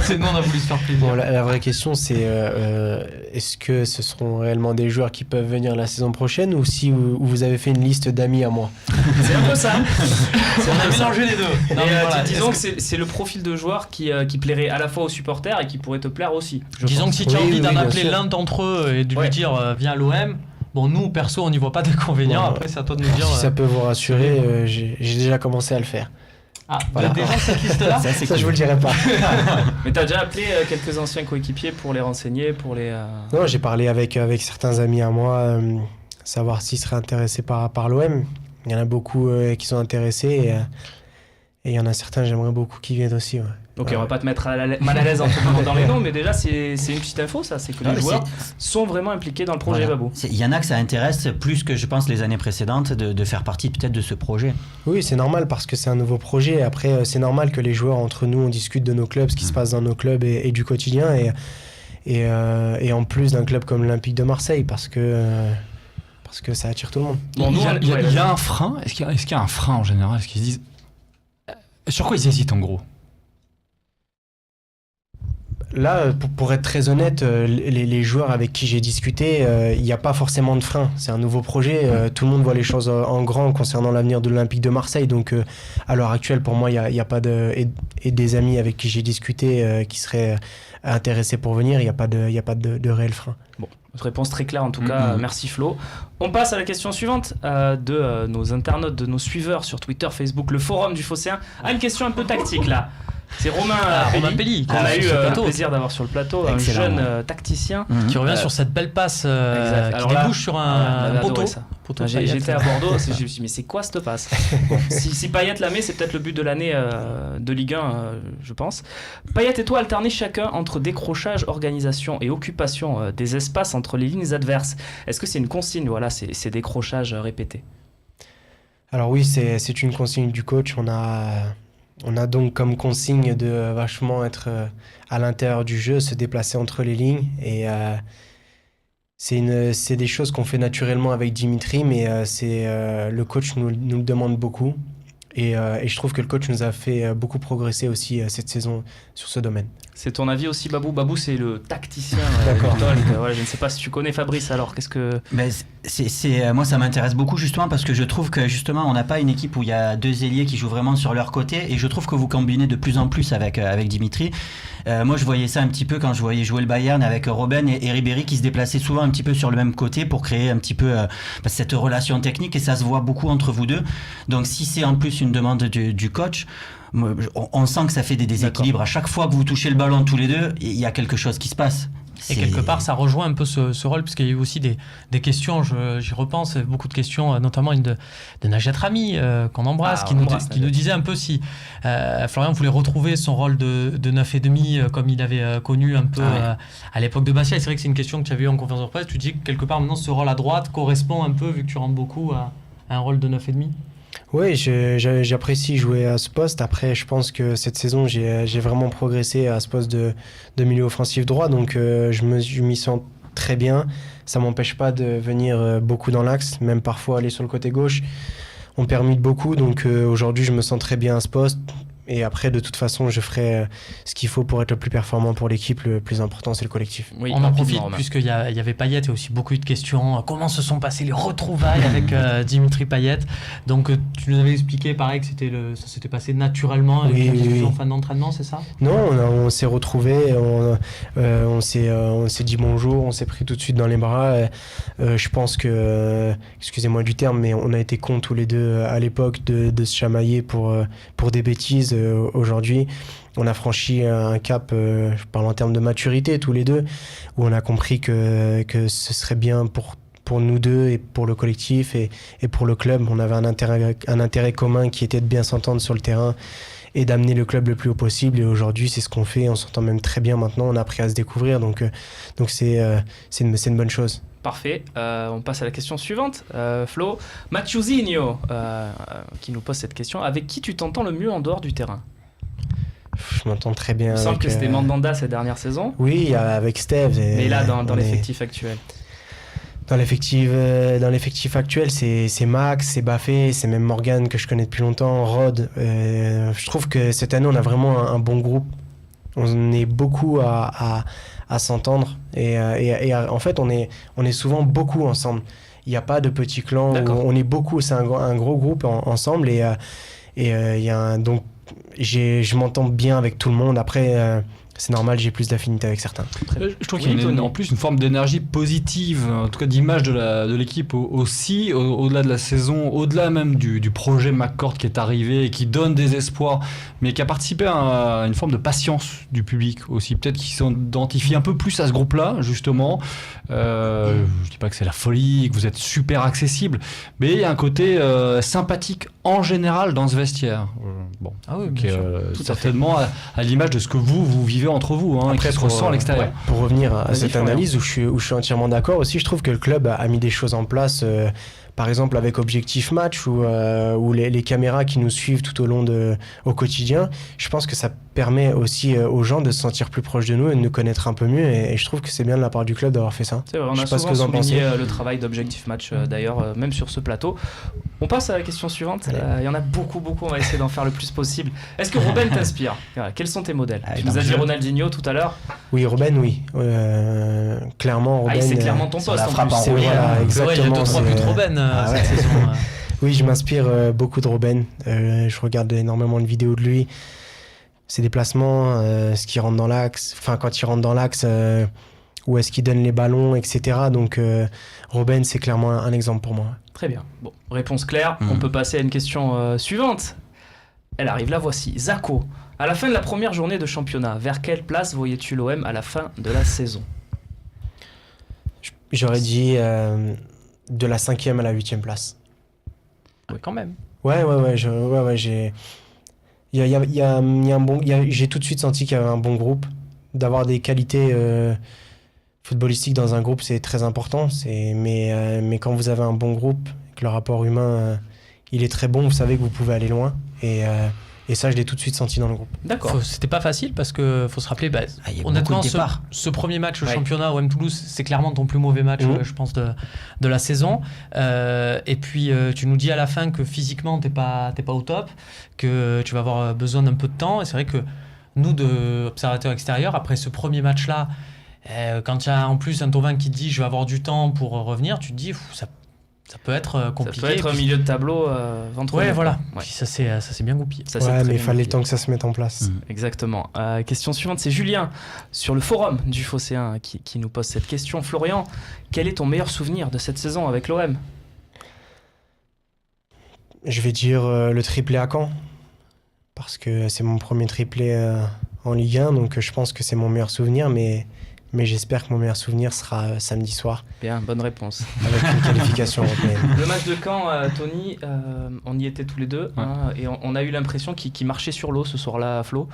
c'est nous, on a voulu se faire plaisir. Bon, la vraie question c'est est-ce que ce seront réellement des joueurs qui peuvent venir la saison prochaine ou si vous avez fait une liste d'amis à moi? C'est un peu ça. On a mélangé les deux. Disons que c'est le profil de joueur qui plairait à la fois aux supporters et qui pourrait te plaire aussi. Disons que si tu as envie d'en appeler l'un d'entre eux et de lui dire viens à l'OM. Bon, nous, perso, on n'y voit pas d'inconvénient. Après, c'est à toi de nous dire. Si ça peut vous rassurer, j'ai déjà commencé à le faire. Ah, voilà. Déjà cette liste-là, ça je vous le dirai pas. Mais t'as déjà appelé quelques anciens coéquipiers pour les renseigner, pour les... Non, j'ai parlé avec certains amis à moi, savoir s'ils seraient intéressés par l'OM. Il y en a beaucoup qui sont intéressés et il y en a certains, j'aimerais beaucoup qu'ils viennent aussi. Ouais. Ok, on va pas te mettre mal à l'aise en te dans les noms, mais déjà c'est une petite info, ça, c'est que les joueurs sont vraiment impliqués dans le projet Babou. Il y en a que ça intéresse plus que je pense les années précédentes de faire partie peut-être de ce projet. Oui, c'est normal parce que c'est un nouveau projet. Après, c'est normal que les joueurs entre nous, on discute de nos clubs, ce qui se passe dans nos clubs et du quotidien et en plus d'un club comme l'Olympique de Marseille parce que ça attire tout le monde. Bon, il y a un frein. Est-ce qu'il y a un frein en général? Est-ce qu'ils se disent sur quoi ils hésitent en gros? Là, pour être très honnête, les joueurs avec qui j'ai discuté, il n'y a pas forcément de frein. C'est un nouveau projet. Tout le monde voit les choses en grand concernant l'avenir de l'Olympique de Marseille. Donc, à l'heure actuelle, pour moi, il n'y a pas de... Et des amis avec qui j'ai discuté qui seraient intéressés pour venir, il n'y a pas de réel frein. Bon, réponse très claire en tout cas. Merci Flo. On passe à la question suivante de nos internautes, de nos suiveurs sur Twitter, Facebook, le forum du Phocéen. Une question un peu tactique là. C'est Romain Pelli, qu'on a eu le plaisir d'avoir sur le plateau, Excellent. un jeune tacticien qui revient sur cette belle passe qui Alors débouche sur un poteau. J'étais à Bordeaux, je me suis dit mais c'est quoi cette passe? Bon, si Payet la met, c'est peut-être le but de l'année de Ligue 1, je pense. Payet et toi alternez chacun entre décrochage, organisation et occupation des espaces entre les lignes adverses. Est-ce que c'est une consigne, voilà, ces décrochages répétés? Alors oui, c'est une consigne du coach. On a donc comme consigne de vachement être à l'intérieur du jeu, se déplacer entre les lignes. Et c'est des choses qu'on fait naturellement avec Dimitri, mais le coach nous le demande beaucoup. Et je trouve que le coach nous a fait beaucoup progresser aussi cette saison sur ce domaine. C'est ton avis aussi, Babou? Babou, c'est le tacticien D'accord. du talk. Voilà, je ne sais pas si tu connais Fabrice, alors qu'est-ce que... Moi, ça m'intéresse beaucoup justement parce que je trouve que justement, on n'a pas une équipe où il y a deux ailiers qui jouent vraiment sur leur côté, et je trouve que vous combinez de plus en plus avec Dimitri. Moi, je voyais ça un petit peu quand je voyais jouer le Bayern avec Robben et Ribéry qui se déplaçaient souvent un petit peu sur le même côté pour créer un petit peu cette relation technique, et ça se voit beaucoup entre vous deux. Donc, si c'est en plus une demande du coach, on sent que ça fait des déséquilibres. À chaque fois que vous touchez le ballon tous les deux, il y a quelque chose qui se passe. Et quelque part, ça rejoint un peu ce rôle, puisqu'il y a eu aussi des questions, j'y repense, beaucoup de questions, notamment une de Najat Rami, qu'on embrasse, qui nous disait un peu si Florian voulait retrouver son rôle de 9,5 comme il avait connu un peu à l'époque de Bastia. Et c'est vrai que c'est une question que tu avais eu en conférence de presse. Tu dis que quelque part, maintenant, ce rôle à droite correspond un peu, vu que tu rentres beaucoup, à un rôle de 9,5. Oui, j'apprécie jouer à ce poste. Après, je pense que cette saison, j'ai vraiment progressé à ce poste de milieu offensif droit. Donc, je m'y sens très bien. Ça ne m'empêche pas de venir beaucoup dans l'axe, même parfois aller sur le côté gauche. On me permet beaucoup. Donc, aujourd'hui, je me sens très bien à ce poste. Et après, de toute façon, je ferai ce qu'il faut pour être le plus performant pour l'équipe. Le plus important, c'est le collectif. Oui, on en profite, puisqu'il y avait Payet et aussi beaucoup de questions. Comment se sont passées les retrouvailles avec Dimitri Payet? Donc, tu nous avais expliqué, pareil, que ça s'était passé naturellement avec en fin d'entraînement, c'est ça? Non, on s'est retrouvés, on s'est dit bonjour, on s'est pris tout de suite dans les bras. Je pense que, excusez-moi du terme, mais on a été cons tous les deux à l'époque de se chamailler pour des bêtises. Aujourd'hui, on a franchi un cap, je parle en termes de maturité tous les deux, où on a compris que ce serait bien pour nous deux et pour le collectif et pour le club. On avait un intérêt commun qui était de bien s'entendre sur le terrain et d'amener le club le plus haut possible. Et aujourd'hui, c'est ce qu'on fait. On s'entend même très bien maintenant. On a appris à se découvrir. Donc c'est une bonne chose. Parfait. On passe à la question suivante. Flo, Mathieuzinho qui nous pose cette question. Avec qui tu t'entends le mieux en dehors du terrain? Je m'entends très bien. Il me semble que c'était Mandanda cette dernière saison. Oui, avec Steve. Mais là, dans l'effectif actuel. Dans l'effectif actuel, c'est Max, c'est Baffé, c'est même Morgan que je connais depuis longtemps, Rod. Je trouve que cette année, on a vraiment un bon groupe. On est beaucoup à s'entendre et en fait, on est souvent beaucoup ensemble. Il n'y a pas de petits clans. On est beaucoup. C'est un gros groupe ensemble et donc je m'entends bien avec tout le monde. Après. C'est normal, j'ai plus d'affinité avec certains. Je trouve qu'il y a en plus une forme d'énergie positive, en tout cas d'image de l'équipe aussi, au-delà de la saison, au-delà même du projet McCourt qui est arrivé et qui donne des espoirs, mais qui a participé à une forme de patience du public aussi. Peut-être qu'ils s'identifient un peu plus à ce groupe-là, justement. Je dis pas que c'est la folie, que vous êtes super accessible, mais il y a un côté sympathique en général dans ce vestiaire. Qui est certainement à l'image de ce que vous vivez entre vous, et qui se ressent à l'extérieur. Pour revenir à cette analyse où je suis entièrement d'accord aussi, je trouve que le club a mis des choses en place, par exemple avec Objectif Match ou les caméras qui nous suivent tout au long au quotidien. Je pense que ça permet aussi aux gens de se sentir plus proches de nous et de nous connaître un peu mieux, et je trouve que c'est bien de la part du club d'avoir fait ça. C'est vrai, on a souvent souligné le travail d'Objectif Match d'ailleurs, même sur ce plateau. On passe à la question suivante. Il y en a beaucoup, on va essayer d'en faire le plus possible. Est-ce que Robben t'inspire? Quels sont tes modèles? Tu nous as dit Ronaldinho tout à l'heure. Oui, Robben, oui. Clairement, Robben. C'est clairement ton poste en plus. C'est vrai, exactement. Il y a 2-3 buts de Robben cette saison. Oui, je m'inspire beaucoup de Robben. Je regarde énormément de vidéos de lui. Ses déplacements, ce qu'il rentre dans l'axe, enfin quand il rentre dans l'axe, où est-ce qu'il donne les ballons, etc. Donc Robben, c'est clairement un exemple pour moi. Très bien. Bon, réponse claire. On peut passer à une question suivante. Elle arrive, la voici. Zako, À la fin de la première journée de championnat, vers quelle place voyais-tu l'OM à la fin de la saison ? J'aurais dit de la 5e à la 8e place. Ouais, quand même. Ouais, j'ai... J'ai tout de suite senti qu'il y avait un bon groupe. D'avoir des qualités footballistiques dans un groupe, c'est très important. Mais quand vous avez un bon groupe, que le rapport humain, il est très bon, vous savez que vous pouvez aller loin. Et ça, je l'ai tout de suite senti dans le groupe. D'accord. C'était pas facile parce que faut se rappeler, il y a honnêtement, beaucoup de départs. ce premier match au Ouais. championnat OM Toulouse, c'est clairement ton plus mauvais match, je pense, de la saison. Et puis, tu nous dis à la fin que physiquement, t'es pas au top, que tu vas avoir besoin d'un peu de temps. Et c'est vrai que nous, observateurs extérieurs, après ce premier match-là, quand il y a en plus un Thauvin qui te dit je vais avoir du temps pour revenir, tu te dis ça peut être compliqué. Ça peut être un milieu de tableau ventre Ouais, mou. voilà. Ouais. Puis ça s'est bien goupillé. Ça, c'est Ouais, très mais il bien fallait le goupillé. temps que ça se mette en place. Exactement. Question suivante, c'est Julien sur le forum du Phocéen qui nous pose cette question. Florian, quel est ton meilleur souvenir de cette saison avec l'OM ? Je vais dire le triplé à Caen. Parce que c'est mon premier triplé en Ligue 1. Donc je pense que c'est mon meilleur souvenir. Mais j'espère que mon meilleur souvenir sera samedi soir. Bien, bonne réponse. Avec une qualification européenne. Le match de Caen, Tony, on y était tous les deux, hein, et on a eu l'impression qu'il marchait sur l'eau ce soir-là, Flo,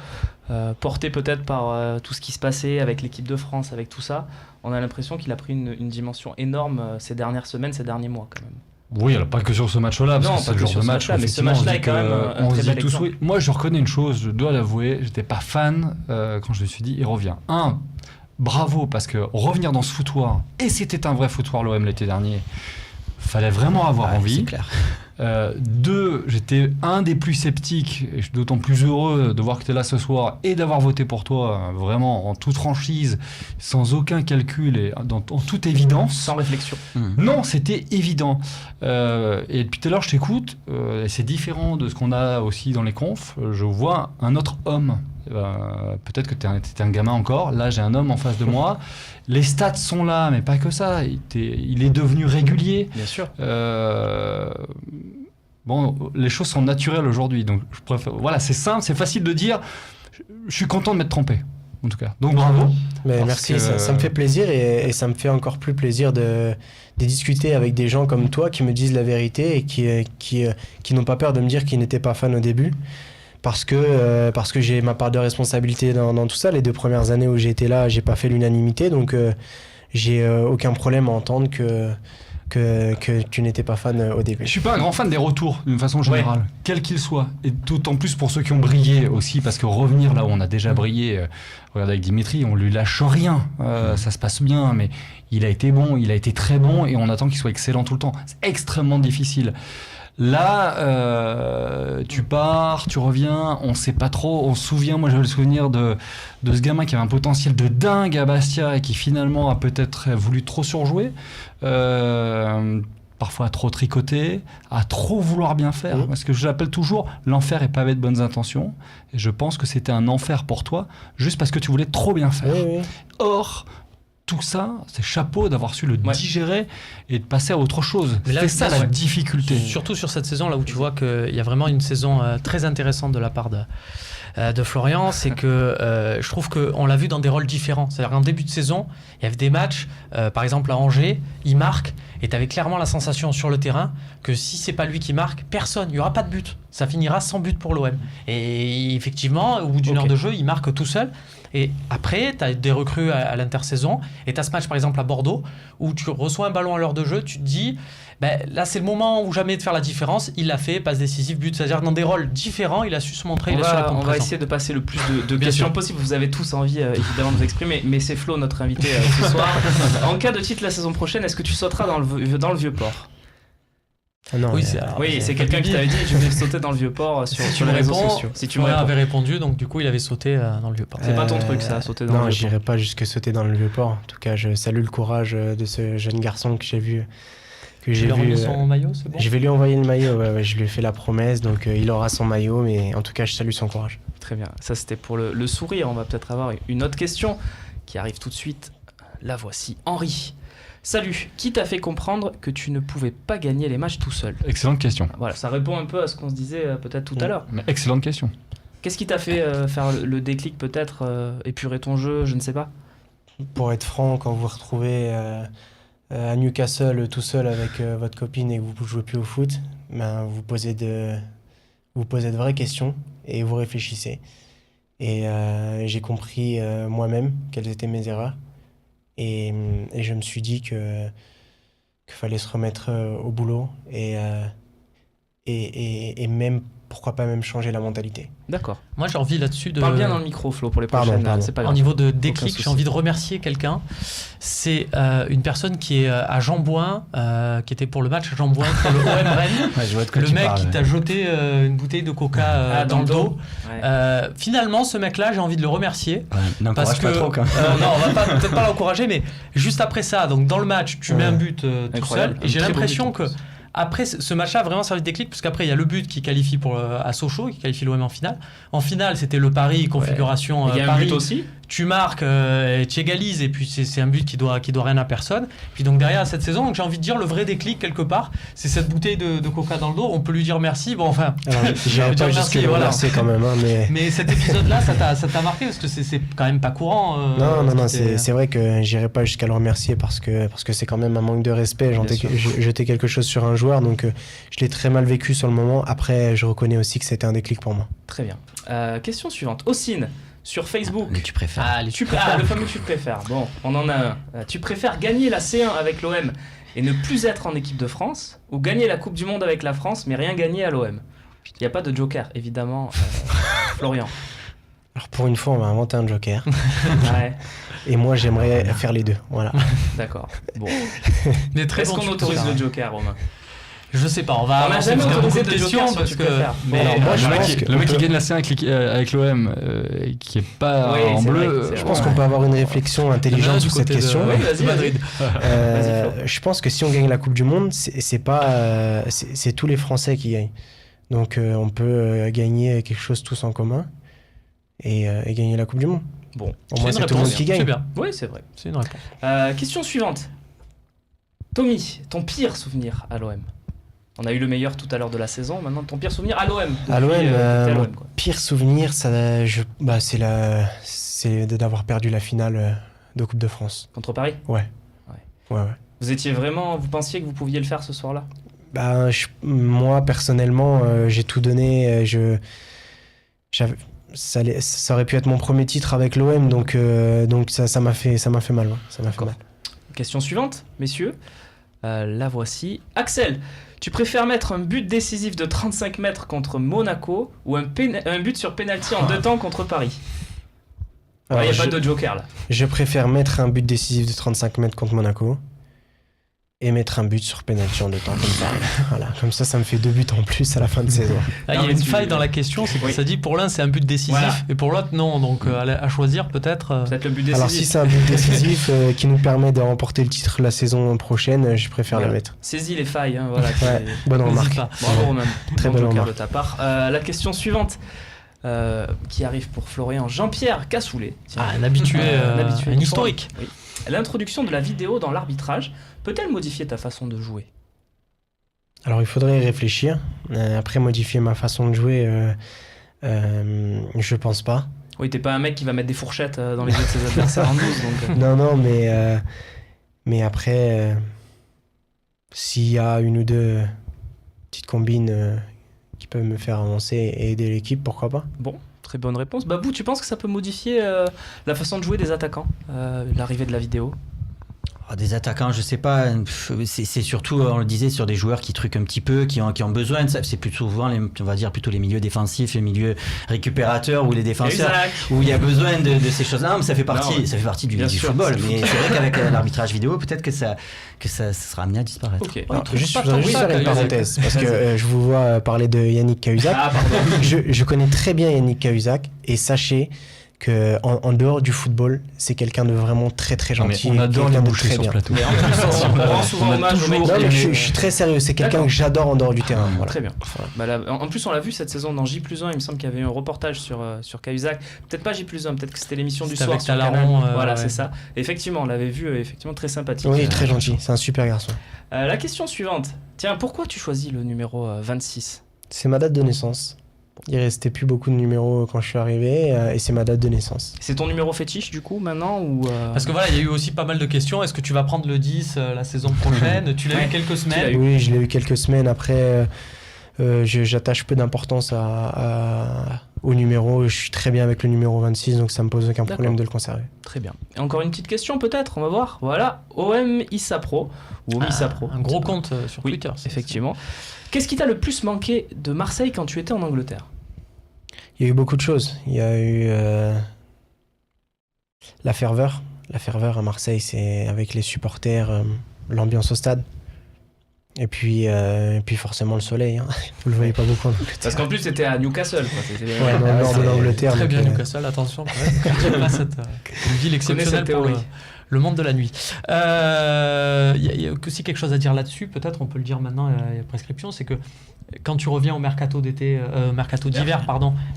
porté peut-être par tout ce qui se passait avec l'équipe de France, avec tout ça. On a l'impression qu'il a pris une dimension énorme ces dernières semaines, ces derniers mois quand même. Oui, alors pas que sur ce match-là, parce Non, que c'est pas le que genre sur de ce match où match-là, mais ce effectivement, match-là on se est dit quand même un on se très dit bel tous exemple. oui. Moi, je reconnais une chose, je dois l'avouer, j'étais pas fan quand je me suis dit, il revient. Bravo, parce que revenir dans ce foutoir, et c'était un vrai foutoir l'OM l'été dernier, fallait vraiment avoir envie. C'est clair. 2, j'étais un des plus sceptiques, et je suis d'autant plus heureux de voir que tu es là ce soir et d'avoir voté pour toi, vraiment en toute franchise, sans aucun calcul et en toute évidence. Sans réflexion. Non, c'était évident. Et depuis tout à l'heure, je t'écoute, et c'est différent de ce qu'on a aussi dans les confs. Je vois un autre homme. Peut-être que t'étais un gamin encore. Là, j'ai un homme en face de moi. Les stats sont là, mais pas que ça. Il est devenu régulier. Bien sûr. Bon, les choses sont naturelles aujourd'hui. Donc, je préfère. Voilà, c'est simple, c'est facile de dire. Je suis content de m'être trompé, en tout cas. Donc, bravo. Mais Parce merci, que- ça me fait plaisir et ça me fait encore plus plaisir de discuter avec des gens comme toi qui me disent la vérité et qui n'ont pas peur de me dire qu'ils n'étaient pas fans au début. Parce que j'ai ma part de responsabilité dans tout ça. Les 2 premières années où j'ai été là, j'ai pas fait l'unanimité, donc j'ai aucun problème à entendre que tu n'étais pas fan au début. Je suis pas un grand fan des retours, d'une façon générale, quels qu'ils soient. Et d'autant plus pour ceux qui ont brillé aussi, parce que revenir là où on a déjà brillé, regarde avec Dimitri, on lui lâche rien, ça se passe bien, mais il a été bon, il a été très bon, et on attend qu'il soit excellent tout le temps. C'est extrêmement difficile. Là, tu pars, tu reviens, on sait pas trop. On se souvient, moi j'avais le souvenir de ce gamin qui avait un potentiel de dingue à Bastia et qui finalement a peut-être voulu trop surjouer, parfois à trop tricoter, à trop vouloir bien faire. Parce que je l'appelle toujours, l'enfer est pavé de bonnes intentions. Et je pense que c'était un enfer pour toi, juste parce que tu voulais trop bien faire. Oui. Or, tout ça, c'est chapeau d'avoir su le Ouais. digérer et de passer à autre chose. Mais là, C'est ça là, la ouais. difficulté. Surtout sur cette saison là où tu vois qu'il y a vraiment une saison très intéressante de la part de Florian, c'est que je trouve qu'on l'a vu dans des rôles différents. C'est-à-dire qu'en début de saison, il y avait des matchs, par exemple à Angers, il marque, et tu avais clairement la sensation sur le terrain que si c'est pas lui qui marque, personne, il n'y aura pas de but. Ça finira sans but pour l'OM. Et effectivement, au bout d'une heure de jeu, il marque tout seul. Et après, tu as des recrues à l'intersaison, et tu as ce match par exemple à Bordeaux, où tu reçois un ballon à l'heure de jeu, tu te dis, là c'est le moment ou jamais de faire la différence, il l'a fait, passe décisif, but, c'est-à-dire dans des rôles différents, il a su se montrer, il a su répondre On va présent. essayer de passer le plus de Bien questions sûr. possible. Vous avez tous envie évidemment de vous exprimer, mais c'est Flo notre invité ce soir. En cas de titre la saison prochaine, est-ce que tu sauteras dans le Vieux-Port ? Ah non, Oui, Oui, c'est quelqu'un qui t'avait dit je vais sauter dans le Vieux-Port sur les réseaux sociaux. Si tu me Florian réponds. avait répondu, donc du coup il avait sauté dans le Vieux-Port. C'est pas ton truc ça, sauter dans non, le Vieux-Port. j'irai pas jusque sauter dans le Vieux-Port. En tout cas, je salue le courage de ce jeune garçon que j'ai vu. Tu lui as remis son maillot, c'est bon ? Je vais lui envoyer le maillot, ouais, je lui ai fait la promesse, donc il aura son maillot, mais en tout cas, je salue son courage. Très bien, ça c'était pour le sourire. On va peut-être avoir une autre question qui arrive tout de suite. La voici, Henri. Salut, qui t'a fait comprendre que tu ne pouvais pas gagner les matchs tout seul ? Excellente question. Voilà, ça répond un peu à ce qu'on se disait peut-être tout à l'heure. Mais excellente question. Qu'est-ce qui t'a fait faire le déclic peut-être, épurer ton jeu, je ne sais pas. Pour être franc, quand vous vous retrouvez à Newcastle tout seul avec votre copine et que vous ne jouez plus au foot, ben, vous posez de vraies questions et vous réfléchissez. Et j'ai compris moi-même quelles étaient mes erreurs. Et je me suis dit qu'il fallait se remettre au boulot et même, pourquoi pas même changer la mentalité. D'accord. Moi, j'ai envie là-dessus de. Parle bien dans le micro, Flo, pour les Pardon, prochaines. pardon. C'est pas Au grave. niveau de Aucun déclic, souci. j'ai envie de remercier quelqu'un. C'est une personne qui est à Jambouin, qui était pour le match à Jambouin pour le OM Rennes. Ouais, je vois de quoi Le tu mec parles, qui ouais. t'a jeté une bouteille de coca dans le dos. Ouais. Finalement, ce mec-là, j'ai envie de le remercier. Ouais, n'encourage Parce que pas trop quand même. non, on va peut-être pas l'encourager, mais juste après ça, donc dans le match, tu mets un but tout Incroyable. seul, et j'ai Un très beau l'impression but, que en plus. après ce match-là a vraiment servi de déclic, parce qu'après il y a le but qui qualifie à Sochaux, qui qualifie l'OM en finale. En finale, c'était le pari configuration Il y a un Paris. but aussi. Tu marques, et tu égalises, et puis c'est un but qui doit rien à personne. Puis donc derrière cette saison, donc j'ai envie de dire le vrai déclic quelque part, c'est cette bouteille de coca dans le dos. On peut lui dire merci. Bon, enfin, Alors, j'irai dire pas merci, jusqu'à le voilà. remercier quand même, hein, mais... Mais cet épisode-là, ça t'a marqué parce que c'est quand même pas courant. Non, c'était- c'est vrai que j'irai pas jusqu'à le remercier parce que c'est quand même un manque de respect. Bien sûr. Jeter quelque chose sur un joueur, donc je l'ai très mal vécu sur le moment. Après, je reconnais aussi que c'était un déclic pour moi. Très bien. Question suivante. Ossine, sur Facebook. Mais tu préfères. Le fameux tu préfères. Bon, on en a un. Tu préfères gagner la C1 avec l'OM et ne plus être en équipe de France, ou gagner la Coupe du Monde avec la France mais rien gagner à l'OM? Il n'y a pas de joker, évidemment. Florian. Alors pour une fois, on va inventer un joker. Ouais, Et moi, j'aimerais faire les deux. Voilà. d'accord. Bon. Mais très Est-ce bon, qu'on tu autorise préfères. le joker, Romain? Je sais pas, on va On n'a avancer jamais parce qu'il y a autorisé beaucoup de de joker questions sur parce tu que. préfères. Mais alors, moi, je pense que Le mec on qui peut- gagne la C1 avec l'OM, qui est pas Oui, en c'est bleu. vrai, c'est Je vrai. pense qu'on peut avoir une réflexion intelligente sur cette question. Oui, vas-y, Madrid. Je pense que si on gagne la Coupe du Monde, c'est pas, c'est tous les Français qui gagnent. Donc on peut gagner quelque chose tous en commun et gagner la Coupe du Monde. Bon, Au moins, c'est tout le monde qui C'est gagne. bien, oui, c'est vrai. c'est une réponse. Question suivante. Tommy, ton pire souvenir à l'OM? On a eu le meilleur tout à l'heure de la saison, maintenant ton pire souvenir à l'OM. À l'OM, mon quoi. pire souvenir, c'est d'avoir perdu la finale de Coupe de France. Contre Paris. Ouais. Vous pensiez que vous pouviez le faire ce soir-là? Moi, personnellement, j'ai tout donné. Ça aurait pu être mon premier titre avec l'OM, donc ça m'a fait mal. Ouais. Ça m'a fait D'accord. mal. Question suivante, messieurs. La voici. Axel, tu préfères mettre un but décisif de 35 mètres contre Monaco ou un but sur pénalty en 2 temps contre Paris? Il Alors, n'y a pas de joker là. je préfère mettre un but décisif de 35 mètres contre Monaco et mettre un but sur penalty en 2 temps comme ça. Voilà, comme ça me fait 2 buts en plus à la fin de saison. Là, il y Non, a mais une tu- faille dans la question, c'est que Oui. ça dit pour l'un c'est un but décisif Voilà. et pour l'autre non. Donc à choisir peut-être. Peut-être le but décisif. Alors si c'est un but décisif qui nous permet de remporter le titre la saison prochaine, je préfère Voilà. le mettre. Saisis les failles. Hein, voilà, Ouais, bonne N'hésite remarque. pas. Bravo Romain. Très Bon bonne joker remarque. de ta part. La question suivante qui arrive pour Florian. Jean-Pierre Cassoulet. Tiens. Un habitué, Un habitué un du historique. forum. Oui. L'introduction de la vidéo dans l'arbitrage peut-elle modifier ta façon de jouer? Alors il faudrait y réfléchir. Après modifier ma façon de jouer, je pense pas. Oui, t'es pas un mec qui va mettre des fourchettes dans les yeux de ses adversaires en 12. Donc, Non, mais après, s'il y a une ou deux petites combines qui peuvent me faire avancer et aider l'équipe, pourquoi pas? Bon, très bonne réponse. Babou, tu penses que ça peut modifier la façon de jouer des attaquants, l'arrivée de la vidéo? Des attaquants, je sais pas. C'est surtout, on le disait, sur des joueurs qui truquent un petit peu, qui ont besoin de ça. C'est plutôt souvent, on va dire plutôt les milieux défensifs, les milieux récupérateurs ou les défenseurs, Isaac. où il y a besoin de ces choses-là. Non, mais ça fait partie, Non, ça fait partie du bien sûr, football. c'est le Mais c'est vrai qu'avec l'arbitrage vidéo, peut-être que ça sera amené à disparaître. Ok. Alors, trouve juste, pas je voudrais tant juste que ça, faire une Cahuzac. parenthèse, parce que je vous vois parler de Yannick Cahuzac. Ah, pardon. Je connais très bien Yannick Cahuzac, et sachez que en dehors du football, c'est quelqu'un de vraiment très très Non, mais gentil. on adore les quelqu'un de boucher très sur ce bien. plateau. Mais en plus, on rend souvent On a hommage au mec toujours Non, qui mais est- je suis très sérieux, c'est quelqu'un D'accord. que j'adore en dehors du terrain. Voilà. Très bien. Bah là, en plus, on l'a vu cette saison dans J+1. Il me semble qu'il y avait eu un reportage sur Cahuzac. Peut-être pas J+1, peut-être que c'était l'émission du C'était soir avec sur Talaron, Canal. Voilà, ouais. c'est ça. Effectivement, on l'avait vu, effectivement très sympathique. Oui, très gentil, c'est un super garçon. La question suivante. Tiens, pourquoi tu choisis le numéro 26? C'est ma date de naissance. Il restait plus beaucoup de numéros quand je suis arrivé et c'est ma date de naissance. C'est ton numéro fétiche du coup maintenant ou Parce que voilà, il y a eu aussi pas mal de questions. Est-ce que tu vas prendre le 10 la saison prochaine? Tu l'as eu quelques semaines. Oui, je l'ai eu quelques semaines. Après, j'attache peu d'importance au numéro. Je suis très bien avec le numéro 26, donc ça me pose aucun problème de le conserver. Très bien. Et encore une petite question peut-être, on va voir. Voilà, OM Issa Pro ou OM Issa Pro. Un gros compte sur Oui, Twitter. effectivement. Qu'est-ce qui t'a le plus manqué de Marseille quand tu étais en Angleterre? Il y a eu beaucoup de choses. Il y a eu la ferveur. La ferveur à Marseille, c'est avec les supporters, l'ambiance au stade. Et puis forcément le soleil. Hein. Vous le voyez pas beaucoup en Angleterre. Parce qu'en plus c'était à Newcastle. Quoi. Ouais, dans le nord de l'Angleterre. Très donc, bien Newcastle, attention quand même. Pas cette une ville exceptionnelle pour le monde de la nuit. Il y a aussi quelque chose à dire là-dessus, peut-être on peut le dire maintenant, il y a prescription, c'est que quand tu reviens au mercato d'hiver,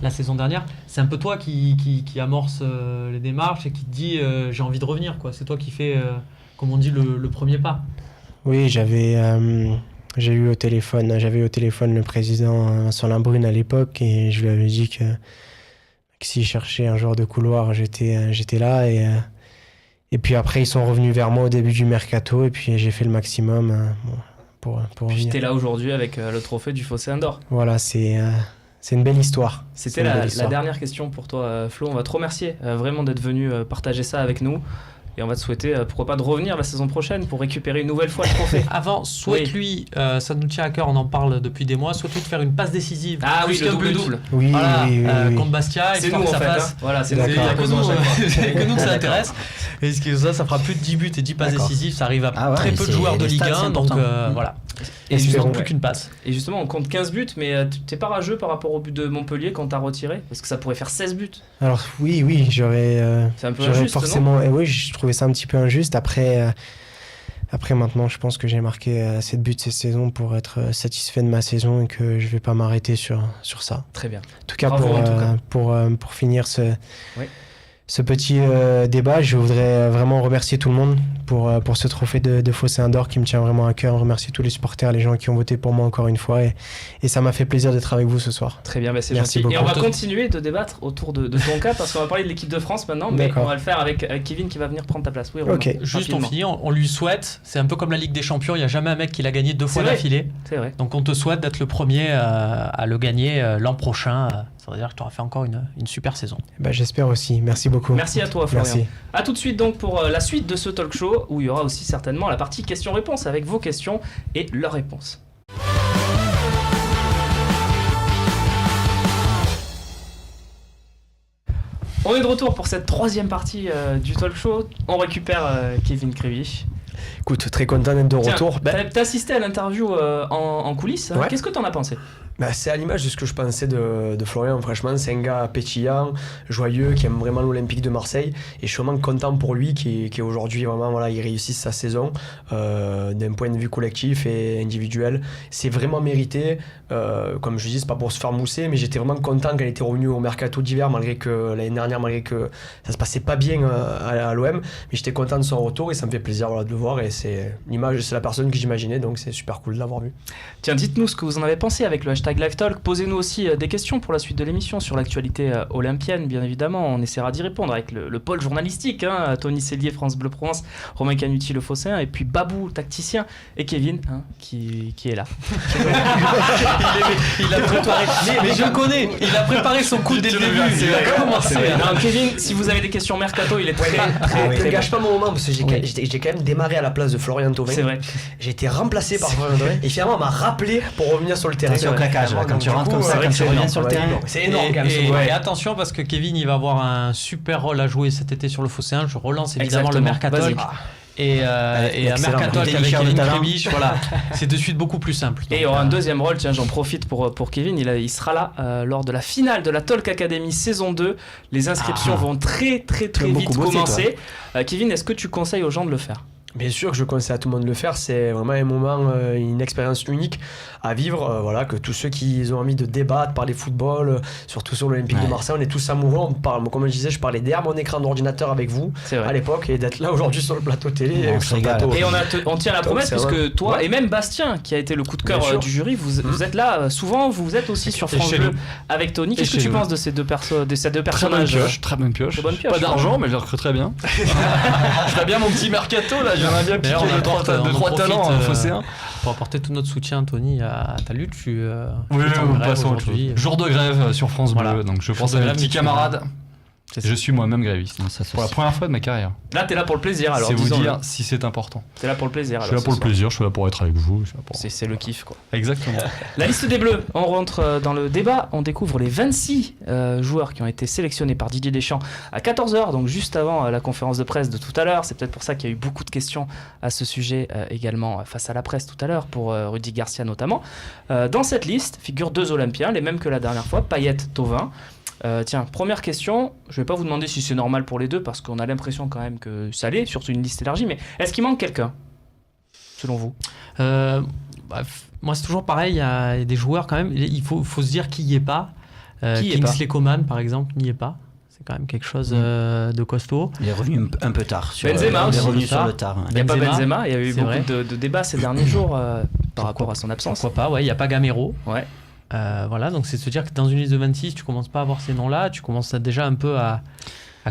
la saison dernière, c'est un peu toi qui amorce les démarches et qui te dit j'ai envie de revenir, quoi. C'est toi qui fais, comme on dit, le premier pas. Oui, j'avais eu au téléphone le président Vincent Limbrune à l'époque et je lui avais dit que s'il cherchait un joueur de couloir, j'étais là et puis après ils sont revenus vers moi au début du mercato et puis j'ai fait le maximum pour puis venir. t'es là aujourd'hui avec le trophée du Phocéen d'Or. Voilà, c'est une belle histoire. C'était la dernière question pour toi, Flo. On va te remercier vraiment d'être venu partager ça avec nous. Et on va te souhaiter, pourquoi pas, de revenir la saison prochaine pour récupérer une nouvelle fois le trophée. Avant, souhaite-lui, ça nous tient à cœur, on en parle depuis des mois, souhaite-lui de faire une passe décisive. Ah oui, le double-double. Oui, voilà, oui. contre Bastia, c'est nous en fait. Hein. Voilà, c'est il n'y a que nous que ça intéresse. Et ça fera plus de 10 buts et 10 passes décisives. Ça arrive à très peu de joueurs de Ligue 1. Donc voilà. Et il ne manque plus qu'une passe. Et justement, on compte 15 buts, mais t'es pas rageux par rapport au but de Montpellier quand t'as retiré? Parce que ça pourrait faire 16 buts. Alors oui, j'aurais c'est un peu injuste, forcément. Oui, je trouvais ça un petit peu injuste. Après maintenant, je pense que j'ai marqué assez de buts cette saison pour être satisfait de ma saison et que je vais pas m'arrêter sur ça. Très bien. En tout cas, Bravo, pour finir ce petit débat, je voudrais vraiment remercier tout le monde pour ce trophée de Phocéen d'Or qui me tient vraiment à cœur. Remercier tous les supporters, les gens qui ont voté pour moi encore une fois. Et ça m'a fait plaisir d'être avec vous ce soir. Très bien, c'est Merci gentil. beaucoup. Et on va continuer de débattre autour de ton cas parce qu'on va parler de l'équipe de France maintenant, mais on va le faire avec Kevin qui va venir prendre ta place. Oui, Romain, ok. Juste on finit, on lui souhaite, c'est un peu comme la Ligue des Champions, il n'y a jamais un mec qui l'a gagné 2 fois d'affilée. C'est vrai. Donc on te souhaite d'être le premier à le gagner l'an prochain. Ça veut dire que tu auras fait encore une super saison. J'espère aussi. Merci beaucoup. Merci à toi, Florian. Merci. A tout de suite donc pour la suite de ce talk show où il y aura aussi certainement la partie questions-réponses avec vos questions et leurs réponses. On est de retour pour cette troisième partie du talk show. On récupère Kevin Krivich. Écoute, très content d'être de retour. T'as assisté à l'interview en coulisses. Hein. Ouais. Qu'est-ce que t'en as pensé? C'est à l'image de ce que je pensais de Florian. Franchement, c'est un gars pétillant, joyeux, qui aime vraiment l'Olympique de Marseille. Et je suis vraiment content pour lui qui aujourd'hui, vraiment, il réussit sa saison d'un point de vue collectif et individuel. C'est vraiment mérité. Comme je dis, c'est pas pour se faire mousser, mais j'étais vraiment content qu'elle était revenue au mercato d'hiver, malgré que l'année dernière, malgré que ça se passait pas bien à l'OM. Mais j'étais content de son retour et ça me fait plaisir de le voir. Et c'est l'image, c'est la personne que j'imaginais, donc c'est super cool de l'avoir vu. Tiens, dites-nous ce que vous en avez pensé avec le hashtag LiveTalk. Posez-nous aussi des questions pour la suite de l'émission sur l'actualité olympienne, bien évidemment. On essaiera d'y répondre avec le pôle journalistique, hein, Tony Cellier, France Bleu Provence, Romain Canuti, le Phocéen, et puis Babou, tacticien, et Kevin, hein, qui est là. il a préparé. Mais je le connais. Il a préparé son coup dès le début. Il a commencé. Non, Kevin, si vous avez des questions mercato, il est très gâche pas mon moment parce que j'ai quand même démarré à la place de Florian Thauvin. C'est vrai. J'ai été remplacé par Florian Thauvin et finalement on m'a rappelé pour revenir sur le terrain. Attention au claquage, quand tu rentres comme ça, quand tu reviens sur le terrain. C'est énorme quand même. Et attention parce que Kevin il va avoir un super rôle à jouer cet été sur le Phocéen. Je relance évidemment le mercato. Et un mercato avec Kevin Krivich, voilà, c'est de suite beaucoup plus simple. Et il y aura un deuxième rôle, tiens, j'en profite pour Kevin, il sera là lors de la finale de la Talk Academy saison 2. Les inscriptions vont très vite commencer. Kevin, est-ce que tu conseilles aux gens de le faire? Bien sûr que je conseille à tout le monde de le faire, c'est vraiment un moment, une expérience unique à vivre, voilà, que tous ceux qui ont envie de débattre, parler football, surtout sur l'Olympique de Marseille, on est tous amoureux, on parle, comme je disais, je parlais derrière mon écran d'ordinateur avec vous à l'époque et d'être là aujourd'hui sur le plateau télé. Et on tient la promesse puisque toi et même Bastien qui a été le coup de cœur du jury, vous êtes là souvent, vous êtes aussi sur France Bleu avec Tony. Qu'est-ce que tu penses de ces deux personnages? Très bonne pioche. Pas d'argent, mais je les recruterai bien. Je ferais bien mon petit mercato là, j'aimerais bien piquer de trois talents phocéens. Pour apporter tout notre soutien, Tony, à ta lutte. Oui, on passe à autre chose. Jour de grève sur France Bleu, donc je pense à mes petits camarades. Je suis moi-même gréviste. Pour la première fois de ma carrière. Là, t'es là pour le plaisir, alors. C'est vous dire si c'est important. T'es là pour le plaisir. Je suis là pour le plaisir, je suis là pour être avec vous. C'est le kiff, quoi. Exactement. La liste des Bleus, on rentre dans le débat. On découvre les 26 joueurs qui ont été sélectionnés par Didier Deschamps à 14h, donc juste avant la conférence de presse de tout à l'heure. C'est peut-être pour ça qu'il y a eu beaucoup de questions à ce sujet également face à la presse tout à l'heure, pour Rudy Garcia notamment. Dans cette liste figurent 2 Olympiens, les mêmes que la dernière fois, Payet, Thauvin. Tiens, première question, je vais pas vous demander si c'est normal pour les deux parce qu'on a l'impression quand même que ça l'est, surtout une liste élargie, mais est-ce qu'il manque quelqu'un, selon vous? Moi c'est toujours pareil, il y a des joueurs quand même, il faut se dire qui y est pas. Kingsley Coman par exemple n'y est pas, c'est quand même quelque chose de costaud. Il est revenu un peu tard. Benzema aussi, il est revenu sur le tard. Il n'y a pas Benzema, il y a eu beaucoup de débats ces derniers jours par rapport à son absence. Pourquoi pas, il n'y a pas Gamero. Ouais. Voilà, donc c'est de se dire que dans une liste de 26, tu commences pas à avoir ces noms-là, tu commences déjà un peu à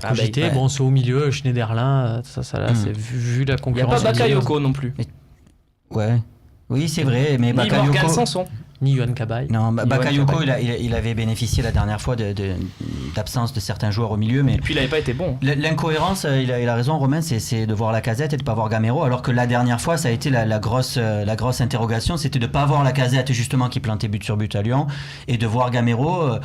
cogiter. Bon, c'est au milieu, Schneiderlin, ça là, c'est vu la concurrence. Il n'y a pas Bakayoko non plus. Ouais. Oui, c'est vrai, mais Bakayoko. Ni Morgan Sanson. Ni Yohan Cabaye. Non, Bakayoko, il avait bénéficié la dernière fois d'absence de certains joueurs au milieu. Mais et puis il n'avait pas été bon. L'incohérence, il a raison, Romain, c'est de voir Lacazette et de ne pas voir Gamero. Alors que la dernière fois, ça a été la grosse interrogation, c'était de ne pas voir Lacazette justement qui plantait but sur but à Lyon et de voir Gamero.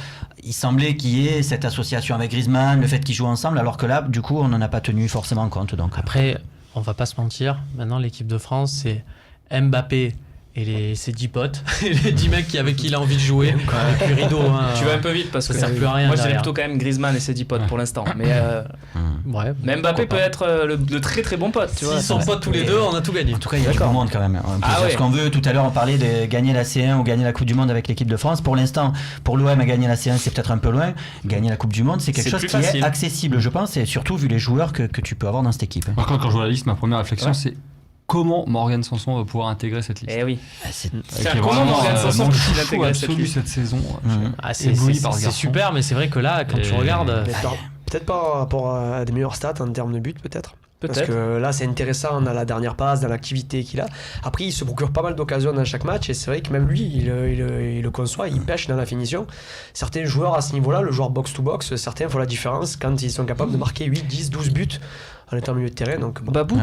Il semblait qu'il y ait cette association avec Griezmann, le fait qu'ils jouent ensemble, alors que là, du coup, on n'en a pas tenu forcément compte. Donc. Après, on ne va pas se mentir, maintenant l'équipe de France, c'est Mbappé et ses 10 potes, les 10 mecs avec qui il a envie de jouer. Et puis rideau. Tu vas un peu vite parce que ça sert plus à rien. Moi, je dirais plutôt quand même Griezmann et ses 10 potes pour l'instant. Mais même Mbappé peut être le très très bon pote. S'ils sont potes tous les deux, on a tout gagné. En tout cas, il y a du monde quand même. On peut dire ce qu'on veut. Tout à l'heure, on parlait de gagner la C1 ou gagner la Coupe du Monde avec l'équipe de France. Pour l'instant, pour l'OM, gagner la C1, c'est peut-être un peu loin. Gagner la Coupe du Monde, c'est quelque chose qui est accessible, je pense, et surtout vu les joueurs que tu peux avoir dans cette équipe. Par contre, quand je vois la liste, ma première réflexion, c'est comment Morgan Sanson va pouvoir intégrer cette liste. Eh oui. Comment Morgan Sanson peut intégrer cette saison. C'est super, mais c'est vrai que là, quand tu regardes... Peut-être par rapport à des meilleurs stats en termes de buts, peut-être. Parce que là, c'est intéressant dans la dernière passe, dans l'activité qu'il a. Après, il se procure pas mal d'occasions dans chaque match et c'est vrai que même lui, il le conçoit, il pêche dans la finition. Certains joueurs à ce niveau-là, le joueur box-to-box, certains font la différence quand ils sont capables de marquer 8, 10, 12 buts en étant au milieu de terrain. Donc, bon. Babou,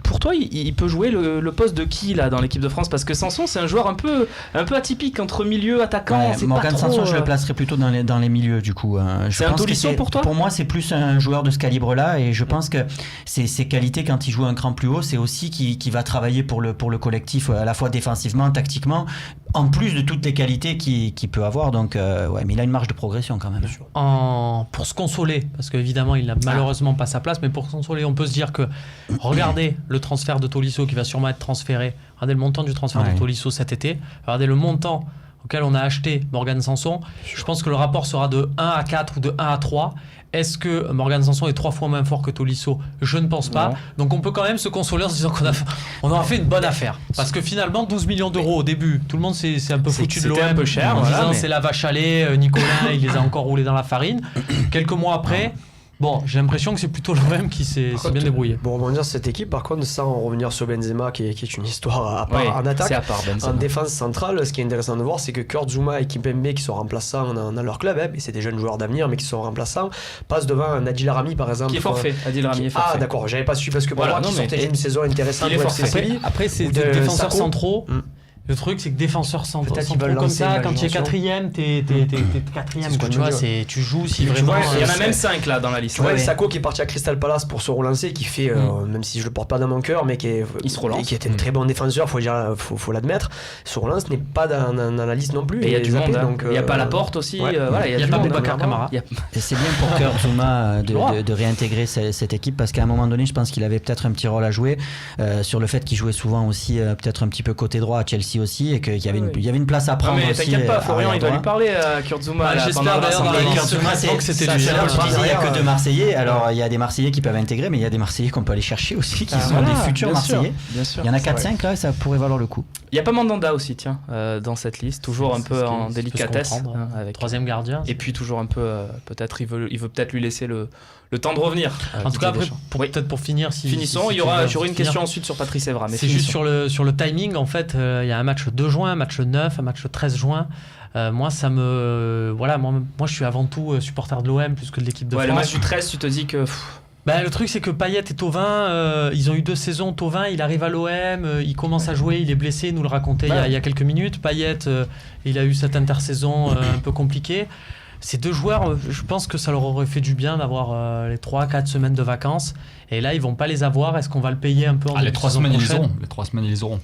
pour toi, il peut jouer le poste de qui là dans l'équipe de France? Parce que Sanson, c'est un joueur un peu atypique entre milieu, attaquant. Morgan Sanson, je le placerais plutôt dans les milieux du coup. C'est un Tolisso pour toi? Pour moi, c'est plus un joueur de ce calibre-là et je pense que ses qualités quand il joue un cran plus haut, c'est aussi qu'il va travailler pour le collectif à la fois défensivement, tactiquement, en plus de toutes les qualités qu'il peut avoir. Donc, mais il a une marge de progression quand même. Pour se consoler, parce qu'évidemment, il n'a malheureusement pas sa place, mais pour se consoler, on peut se dire que regardez le transfert de Tolisso qui va sûrement être transféré. Regardez le montant du transfert de Tolisso cet été. Regardez le montant auquel on a acheté Morgan Sanson. Je pense que le rapport sera de 1 à 4 ou de 1 à 3. Est-ce que Morgan Sanson est 3 fois moins fort que Tolisso? Je ne pense pas. Donc on peut quand même se consoler en se disant qu'on aura fait une bonne affaire. Parce que finalement, 12 millions d'euros au début, tout le monde s'est un peu foutu de l'OM. C'était un peu cher. En disant c'est la vache à lait, Nicolas, il les a encore roulés dans la farine. Quelques mois après... Bon, j'ai l'impression que c'est plutôt l'OM qui s'est bien débrouillé. Bon, rebondir sur cette équipe, par contre, sans revenir sur Benzema, qui est une histoire à part en attaque. C'est à part Benzema. En défense centrale, ce qui est intéressant de voir, c'est que Kurt Zouma et Kimpembe, qui sont remplaçants dans leur club, mais c'est des jeunes joueurs d'avenir, mais qui sont remplaçants, passent devant Adil Rami, par exemple. Qui est forfait. Adil Rami est forfait. Ah, d'accord, j'avais pas su parce que pour moi, qui sortait d'une saison intéressante. Il est forfait. Après, c'est des défenseurs centraux. Le truc, c'est que défenseur central Peut-être qu'ils veulent comme lancer ça, quand tu es l'imagination. quatrième, t'es quatrième. C'est ce Quoi, que tu je vois, veux dire. tu joues si Mais tu vraiment. vois, Il y en a c'est- même 5 là dans la liste. Tu vois, Ouais. Sako qui est parti à Crystal Palace pour se relancer, qui fait, même si je le porte pas dans mon cœur, mais Il se relance. et qui était un très bon défenseur, faut l'admettre, se relance n'est pas dans la liste non plus. Et il y a du zappé, monde. Hein. donc, Il n'y a pas la porte aussi. ouais. Voilà, Il y a du pas monde. Boubacar Kamara. Il y a- Et c'est bien pour Kurt Zouma Droit. de réintégrer cette équipe parce qu'à un moment donné, je pense qu'il avait peut-être un petit rôle à jouer sur le fait qu'il jouait souvent aussi peut-être un petit peu côté droit à Chelsea aussi et qu'il y avait, il y avait une place à Non, prendre mais aussi. t'inquiète pas, Florian, arrière il doit lui droit. parler à Kurt Zouma. Bah, là, j'espère pendant la d'ailleurs dans rassemblement. la Kurt liste. Zouma, Donc, c'était ça, lui. c'est là où je Ouais. disais, il n'y a que Ouais. deux Marseillais. Alors il y a des Marseillais qui peuvent intégrer, mais il y a des Marseillais qu'on peut aller chercher aussi qui sont Voilà, des futurs bien sûr, Marseillais. bien sûr. Il y en a C'est 4-5 là, ça pourrait valoir le coup. Il y a pas Mandanda aussi, tiens, dans cette liste, toujours un C'est peu ce qui- en ça peut se délicatesse, comprendre. hein, avec. Troisième gardien. Et puis toujours un peu, peut-être il veut peut-être lui laisser le temps de revenir. En tout cas, après, Deschamps. peut-être pour finir, si Finissons, si il y aura, tu veux j'aurai une finir. question ensuite sur Patrice Evra. Mais C'est juste finissons. sur le timing, en fait, il y a un match 2 juin, un match 9, un match 13 juin. Moi, moi, je suis avant tout supporter de l'OM plus que de l'équipe de Ouais, le France. match du 13, tu te dis que. Le truc, c'est que Payet et Thauvin, ils ont eu 2 saisons. Thauvin, il arrive à l'OM, il commence à jouer, il est blessé, il nous le racontait il y a quelques minutes. Payet, il a eu cette intersaison un peu compliquée. Ces 2 joueurs, je pense que ça leur aurait fait du bien d'avoir les 3-4 semaines de vacances. Et là, ils vont pas les avoir. Est-ce qu'on va le payer un peu en Les début de 3 saison semaines, ils les prochaine auront. Les 3 semaines, ils les auront.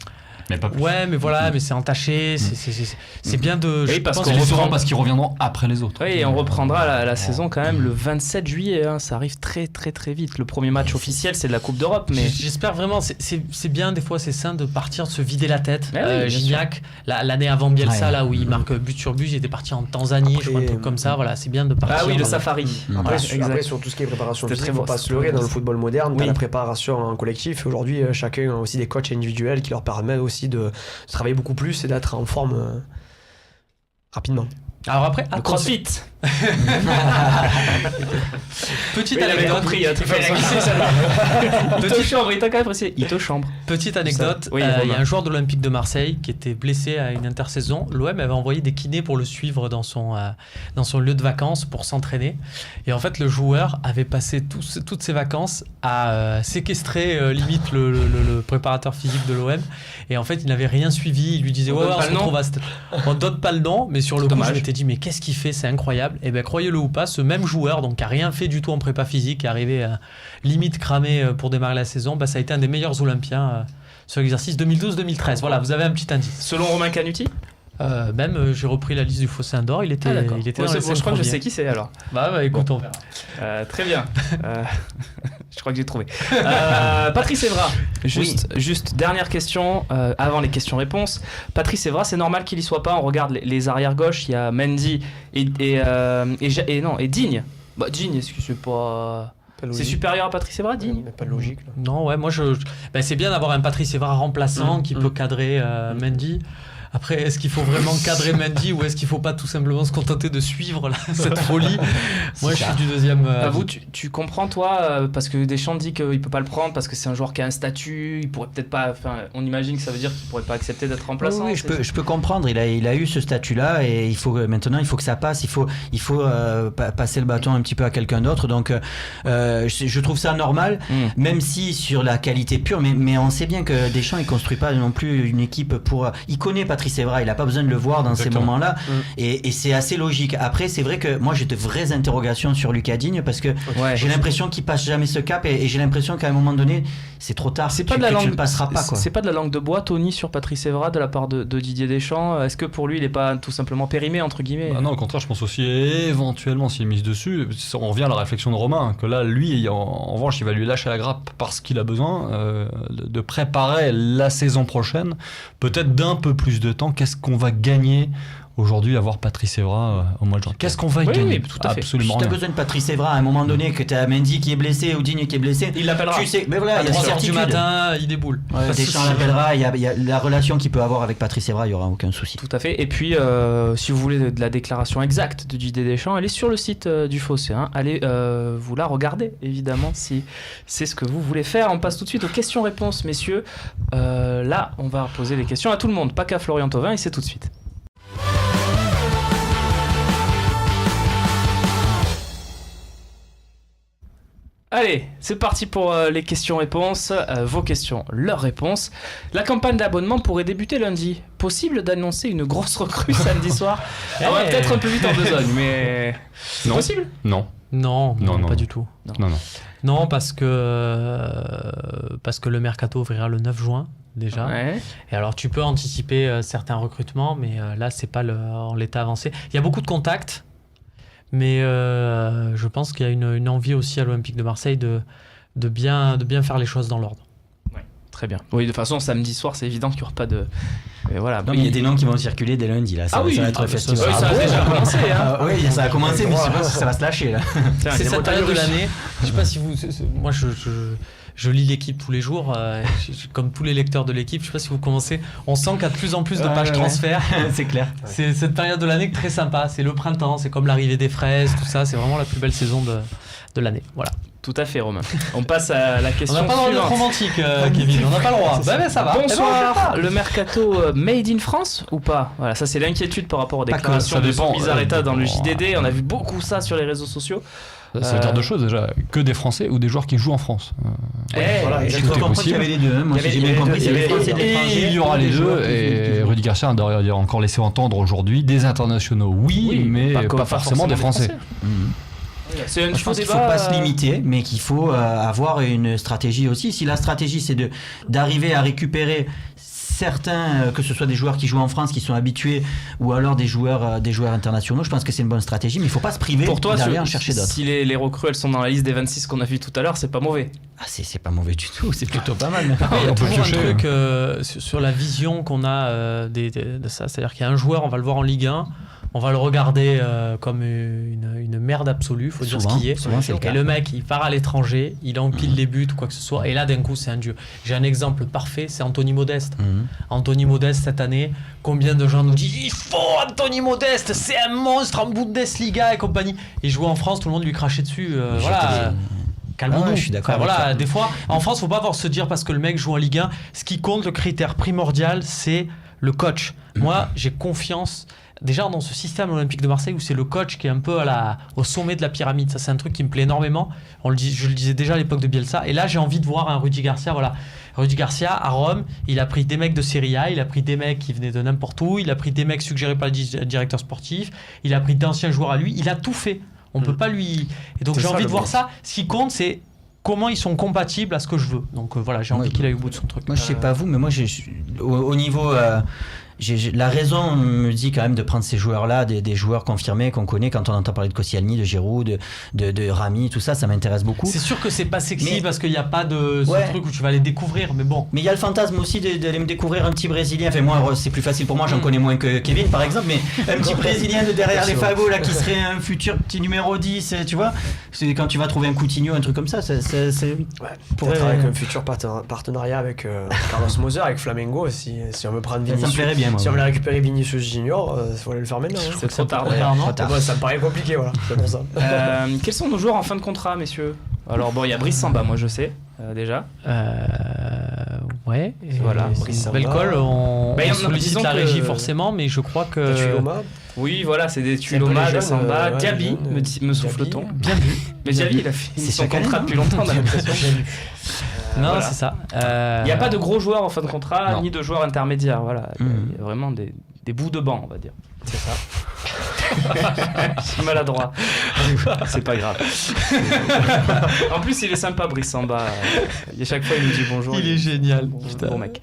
Mais pas plus. Ouais, mais voilà, mais c'est entaché. C'est bien de. Oui, je parce pense qu'on Ils les reprend- auront parce qu'ils reviendront après les autres. Oui, et on reprendra la saison quand même le 27 juillet. Hein, ça arrive très très très vite. Le premier match officiel, c'est de la Coupe d'Europe. Mais J'espère vraiment, c'est bien des fois, c'est sain de partir, de se vider la tête. Ouais, oui, bien Gignac, l'année avant Bielsa, Ouais. là où il marque but sur but, il était parti en Tanzanie, je crois, un truc comme ça. Voilà, c'est bien de partir. ah oui, le dans- safari. Après, Voilà, sur, exact. après, sur tout ce qui est préparation C'était physique, très faut beau, pas c'était se leurrer. très Dans beau. le football moderne, Oui. t'as la préparation en collectif. Aujourd'hui, chacun a aussi des coachs individuels qui leur permettent aussi de travailler beaucoup plus et d'être en forme rapidement. Alors après, Le attention, crossfit. petite Il avait anecdote. compris, hein, tu fais la glisser, celle-là. Il te chambre, il t'a quand même précisé. Il te chambre. Petite anecdote, Oui, il y a Romain. un joueur de l'Olympique de Marseille qui était blessé à une intersaison. L'OM avait envoyé des kinés pour le suivre dans son lieu de vacances pour s'entraîner. Et en fait, le joueur avait passé toutes ses vacances à séquestrer limite le préparateur physique de l'OM. Et en fait, il n'avait rien suivi. Il lui disait On ouais, donne on pas se le nom. retrouve on donne pas le nom, mais sur le coup, Dommage. je m'étais dit mais qu'est-ce qu'il fait, c'est incroyable. Et bien croyez-le ou pas, ce même joueur, donc qui a rien fait du tout en prépa physique, qui est arrivé limite cramé pour démarrer la saison, ça a été un des meilleurs Olympiens sur l'exercice 2012-2013. Voilà, vous avez un petit indice. Selon Romain Canuti. J'ai repris la liste du Fosséen d'Or, il était, d'accord. il était Ouais, dans les c'est bon, 5 je crois que je premiers. sais qui c'est alors. Bah écoute, on verra. Très bien. Je crois que j'ai trouvé. Patrice Evra. Juste dernière question avant les questions-réponses. Patrice Evra, c'est normal qu'il y soit pas. On regarde les arrières gauches. Il y a Mendy et Digne. Bah, Digne, est-ce que c'est pas. C'est supérieur à Patrice Evra, Digne? Pas de logique. Là. Non, ouais, moi c'est bien d'avoir un Patrice Evra remplaçant qui peut cadrer Mendy. Après, est-ce qu'il faut vraiment cadrer Mendy ou est-ce qu'il faut pas tout simplement se contenter de suivre cette folie? Moi, je suis du deuxième. Vous, tu comprends, toi, parce que Deschamps dit qu'il peut pas le prendre parce que c'est un joueur qui a un statut, il pourrait peut-être pas. Enfin, on imagine que ça veut dire qu'il pourrait pas accepter d'être remplaçant. Oui, je peux comprendre. Il a eu ce statut-là et maintenant il faut que ça passe. Il faut passer le bâton un petit peu à quelqu'un d'autre. Donc, je trouve ça normal, même si sur la qualité pure. Mais on sait bien que Deschamps il construit pas non plus une équipe pour. Il connaît Patrice Evra, il a pas besoin de le voir dans ces moments-là, et c'est assez logique. Après, c'est vrai que moi j'ai de vraies interrogations sur Lucas Digne parce que j'ai l'impression qu'il passe jamais ce cap et j'ai l'impression qu'à un moment donné c'est trop tard. C'est pas de la langue. Tu le passeras pas, quoi. C'est pas de la langue de bois, Tony, sur Patrice Evra de la part de Didier Deschamps. Est-ce que pour lui, il est pas tout simplement périmé entre guillemets? Non, au contraire, je pense aussi éventuellement s'il est mis dessus. On revient à la réflexion de Romain que là, lui, en revanche, il va lui lâcher la grappe parce qu'il a besoin de préparer la saison prochaine, peut-être d'un peu plus de temps. Qu'est-ce qu'on va gagner aujourd'hui à voir Patrice Evra au mois de juin? Qu'est-ce qu'on va gagner? tout à fait. Absolument Si tu as rien. besoin de Patrice Evra à un moment donné, que tu as Mendy qui est blessé ou Digne qui est blessé, Il l'appellera. tu sais, mais voilà, à il y a des 3h du certitudes. matin, il déboule. Ouais, Deschamps l'appellera, il y a la relation qu'il peut avoir avec Patrice Evra, il n'y aura aucun souci. Tout à fait. Et puis, si vous voulez de la déclaration exacte de Didier Deschamps, allez sur le site du Fosséen. Allez vous la regarder, évidemment, si c'est ce que vous voulez faire. On passe tout de suite aux questions-réponses, messieurs. Là, on va poser les questions à tout le monde, pas qu'à Florian Thauvin, et c'est tout de suite. Allez, c'est parti pour les questions-réponses. Vos questions, leurs réponses. La campagne d'abonnement pourrait débuter lundi. Possible d'annoncer une grosse recrue samedi soir? On va peut-être un peu vite en besogne, mais c'est possible? Non. Non, pas du tout. Non. Non, parce que le mercato ouvrira le 9 juin déjà. Ouais. Et alors tu peux anticiper certains recrutements, mais là c'est pas en l'état avancé. Il y a beaucoup de contacts, mais je pense qu'il y a une envie aussi à l'Olympique de Marseille de bien faire les choses dans l'ordre. Ouais, très bien. Oui, de toute façon, samedi soir, c'est évident qu'il n'y aura pas de... Mais voilà. Non, mais il y a des noms qui vont circuler dès lundi là. Ça va être le festival. Ça a déjà commencé. Hein. Oui, ça a commencé, mais je sais pas si ça va se lâcher là. C'est cette période de l'année. Je sais pas si vous... Moi, je lis l'équipe tous les jours, comme tous les lecteurs de l'équipe. Je sais pas si vous commencez. On sent qu'il y a de plus en plus de pages transfert. C'est clair. C'est cette période de l'année très sympa. C'est le printemps, c'est comme l'arrivée des fraises, tout ça. C'est vraiment la plus belle saison de l'année. Voilà. Tout à fait, Romain. On passe à la question suivante. On n'a pas le droit d'être romantique, Kevin. On n'a pas le droit. Ben, ça va. Bonsoir. Le mercato made in France ou pas? Voilà, ça c'est l'inquiétude par rapport aux déclarations de son Bizarreta dans le JDD. On a vu beaucoup ça sur les réseaux sociaux. Ça veut dire deux choses déjà, que des Français ou des joueurs qui jouent en France. Voilà, j'ai cru comprendre qu'il y avait les deux. Moi, j'ai bien compris, c'est les Français et les étrangers. Il y aura les deux, et Rudy Garcia a d'ailleurs encore laissé entendre aujourd'hui des internationaux, oui, mais pas forcément des Français. C'est un je pense qu'il ne débat, faut pas se limiter, mais qu'il faut avoir une stratégie aussi. Si la stratégie c'est d'arriver à récupérer certains, que ce soit des joueurs qui jouent en France, qui sont habitués, ou alors des joueurs internationaux, je pense que c'est une bonne stratégie, mais il ne faut pas se priver d'aller en chercher d'autres. Si les recrues elles sont dans la liste des 26 qu'on a vu tout à l'heure, c'est pas mauvais. Ah, c'est pas mauvais du tout, c'est plutôt pas mal. Il y a toujours un truc sur la vision qu'on a de ça, c'est-à-dire qu'il y a un joueur, on va le voir en Ligue 1, on va le regarder comme une merde absolue, faut dire ce qui est. Et le mec, il part à l'étranger, il empile les buts ou quoi que ce soit, et là d'un coup c'est un dieu. J'ai un exemple parfait, c'est Anthony Modeste. Anthony Modeste cette année, combien de gens nous disent il faut Anthony Modeste, c'est un monstre en Bundesliga et compagnie. Il jouait en France, tout le monde lui crachait dessus. Voilà. Calmons-nous. Je suis d'accord. Voilà, des fois, en France, faut pas avoir se dire parce que le mec joue en Ligue 1. Ce qui compte, le critère primordial, c'est le coach. Moi, j'ai confiance. Déjà dans ce système olympique de Marseille où c'est le coach qui est un peu au sommet de la pyramide, ça c'est un truc qui me plaît énormément. Je le disais déjà à l'époque de Bielsa, et là j'ai envie de voir un Rudy Garcia. Voilà, Rudy Garcia à Rome, il a pris des mecs de Serie A, il a pris des mecs qui venaient de n'importe où, il a pris des mecs suggérés par le directeur sportif, il a pris d'anciens joueurs à lui, il a tout fait. On peut pas lui. Et donc j'ai envie de voir ça. Ce qui compte, c'est comment ils sont compatibles à ce que je veux. Donc voilà, j'ai envie qu'il aille au bout de son truc. Moi je sais pas vous, mais moi au niveau la raison me dit quand même de prendre ces joueurs-là, des joueurs confirmés qu'on connaît quand on entend parler de Koscielny, de Giroud, de Rami, tout ça, ça m'intéresse beaucoup. C'est sûr que c'est pas sexy parce qu'il n'y a pas de ce truc où tu vas les découvrir, mais bon. Mais il y a le fantasme aussi d'aller me découvrir un petit Brésilien. Enfin moi c'est plus facile pour moi, j'en connais moins que Kevin par exemple, mais un petit Brésilien de derrière les fagots là qui serait un futur petit numéro 10, tu vois. C'est quand tu vas trouver un Coutinho, un truc comme ça, c'est peut-être avec un futur partenariat avec Carlos Moser, avec Flamengo, si on veut prendre Vinicius. Ça me plairait bien. Si on veut récupérer Vinicius Junior, il faut aller le faire maintenant. C'est trop tard. Ça me paraît compliqué, voilà. C'est pour ça. Quels sont nos joueurs en fin de contrat, messieurs? Alors bon, il y a Brice Samba, moi je sais déjà. Ouais. Voilà. Brice Samba. Belle colle. On sollicite la régie forcément, mais je crois que. Oui, voilà, c'est des Tuloma, des Samba. Diaby, me souffle-t-on. Bien vu. Mais Diaby, il a fini son contrat depuis longtemps, on a l'impression. Non, voilà. C'est ça. Il n'y a pas de gros joueurs en fin de contrat, ni de joueurs intermédiaires. Voilà. Il y a vraiment des bouts de banc, on va dire. C'est ça. Je suis maladroit. C'est pas grave. En plus, il est sympa, Brice Samba. Chaque fois, il nous dit bonjour. Il est génial. Bon mec.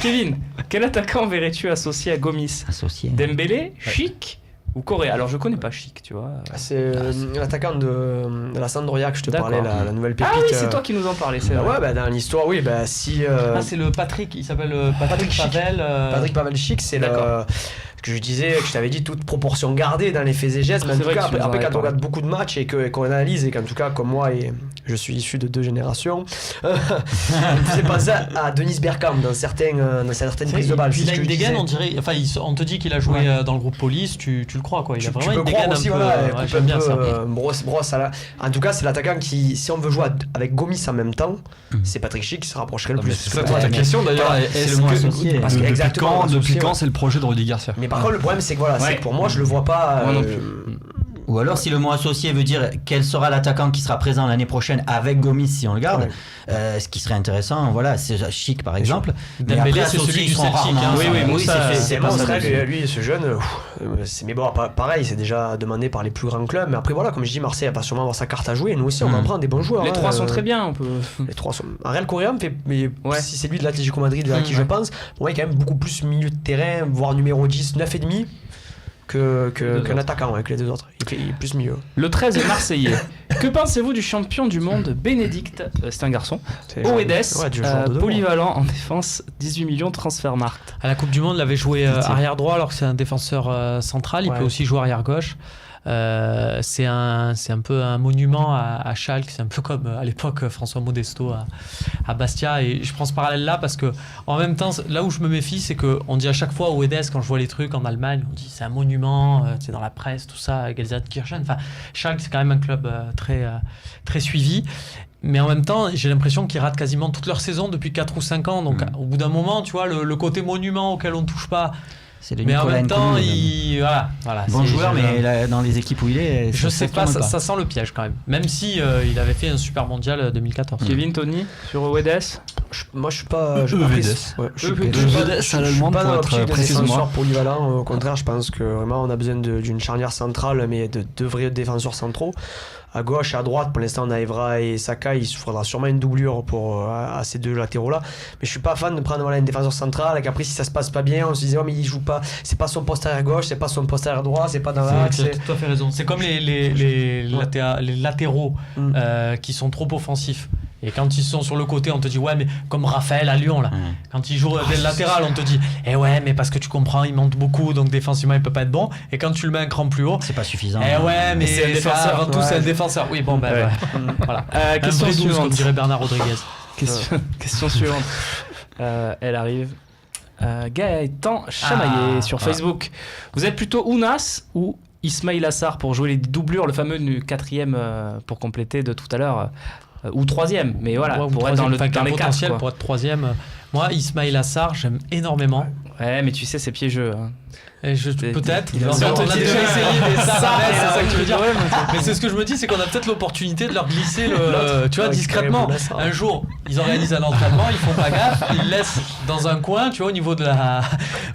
Kevin, quel attaquant verrais-tu associé à Gomis? Dembélé, Chic ou Correa? Alors je connais pas Chic, tu vois. C'est l'attaquant de la Sampdoria que je te parlais, la nouvelle pépite. Ah oui, c'est toi qui nous en parlais, c'est vrai. Ouais, dans l'histoire, oui, si. C'est le Patrick, il s'appelle Patrick Pavel. Patrick Pavel Chic, c'est ce que je disais, que je t'avais dit, toute proportion gardée dans les faits et gestes, mais en tout cas, après quand on regarde beaucoup de matchs et qu'on analyse, et qu'en tout cas, comme moi, et je suis issu de 2 générations, on faisait penser à Dennis Bergkamp dans certaines prises de balle. Il a une dégaine, on dirait, enfin, on te dit qu'il a joué dans le groupe Police, tu le crois, quoi. Il a vraiment une dégaine aussi, j'aime bien ça. Brosse à la... En tout cas, c'est l'attaquant qui, si on veut jouer avec Gomis en même temps, c'est Patrick Chic qui se rapprocherait le plus. C'est ça ta question d'ailleurs. Depuis quand c'est le projet de Rudy Garcia? Mais par contre, le problème, c'est que voilà, c'est que pour moi, je le vois pas. Ou alors, si le mot associé veut dire quel sera l'attaquant qui sera présent l'année prochaine avec Gomis si on le garde, ce qui serait intéressant, voilà, c'est Chic par exemple. Mais Dembélé, après, c'est celui du seront Celtic, rarement hein. ensemble. C'est pas bon, ça, c'est vrai dessus. que lui, ce jeune, mais bon, pareil, c'est déjà demandé par les plus grands clubs. Mais après, voilà, comme je dis, Marseille va sûrement avoir sa carte à jouer. Nous aussi, on va prendre des bons joueurs. Les hein. trois sont très bien. On peut... Les trois sont. Ariel Correa me fait. Mais Ouais. si c'est lui de l'Atlético Madrid à qui je pense, pour moi, il est quand même beaucoup plus milieu de terrain, voire numéro 10, 9,5 qu'un attaquant avec les deux autres. Il est plus milieu. Le 13 marseillais. Que pensez-vous du champion du monde Bénédicte, c'est un garçon, Oedes, polyvalent en défense, 18 millions Transfermarkt. À la Coupe du Monde, il avait joué arrière droit alors que c'est un défenseur central. Il peut aussi jouer arrière gauche. C'est un peu un monument à Schalke. C'est un peu comme à l'époque François Modesto à Bastia. Et je prends ce parallèle là parce que en même temps, là où je me méfie, c'est qu'on dit à chaque fois Oedes, quand je vois les trucs en Allemagne, on dit c'est un monument, c'est dans la presse, tout ça, Gelsenkirchen. Enfin, Schalke, c'est quand même un club très suivi. Mais en même temps, j'ai l'impression qu'ils ratent quasiment toute leur saison depuis 4 ou 5 ans. Donc au bout d'un moment, tu vois, le côté monument auquel on ne touche pas. Mais en même temps, voilà. Bon joueur, mais là, dans les équipes où il est, je sais pas, ça sent le piège quand même. Même si il avait fait un super mondial 2014. Kevin, Tony, sur Oedes. Moi, je suis pas. Je Oedes allemand pour être précisément polyvalent. Au contraire, je pense que vraiment, on a besoin d'une charnière centrale, mais de deux vrais défenseurs centraux. À gauche et à droite, pour l'instant, on a Evra et Saka. Il faudra sûrement une doublure à ces deux latéraux-là. Mais je suis pas fan de prendre un défenseur central. Et qu'après, si ça se passe pas bien, on se disait, mais il joue pas. C'est pas son poste arrière gauche, c'est pas son poste arrière droit, c'est pas dans l'axe. Tu as tout à fait raison. C'est comme les latéraux qui sont trop offensifs. Et quand ils sont sur le côté, on te dit, ouais, mais comme Raphaël à Lyon, là. Quand il joue le latéral, on te dit, ouais, mais parce que tu comprends, il monte beaucoup, donc défensivement, il peut pas être bon. Et quand tu le mets un cran plus haut, c'est pas suffisant. Ouais, mais c'est un défenseur. Avant tout, c'est un défenseur. Oui, bon, ben, voilà. Question suivante. Comme dirait Bernard Rodriguez. Question suivante. Elle arrive. Gaëtan Chamaillé sur Facebook. Vous êtes plutôt Ounas ou Ismail Assar pour jouer les doublures, le fameux 4e pour compléter de tout à l'heure, ou 3e, mais voilà, pour être dans les potentiel 4. Pour être 3e. Moi, Ismail Assar, j'aime énormément. Ouais, mais tu sais, c'est piégeux. Hein. Peut-être. On a déjà essayé des Sarabes, c'est ça que tu veux dire. Mais c'est ce que je me dis, c'est qu'on a peut-être l'opportunité de leur glisser tu vois, discrètement. Un jour, ils organisent un entraînement, ils font pas gaffe, ils le laissent dans un coin, tu vois, au niveau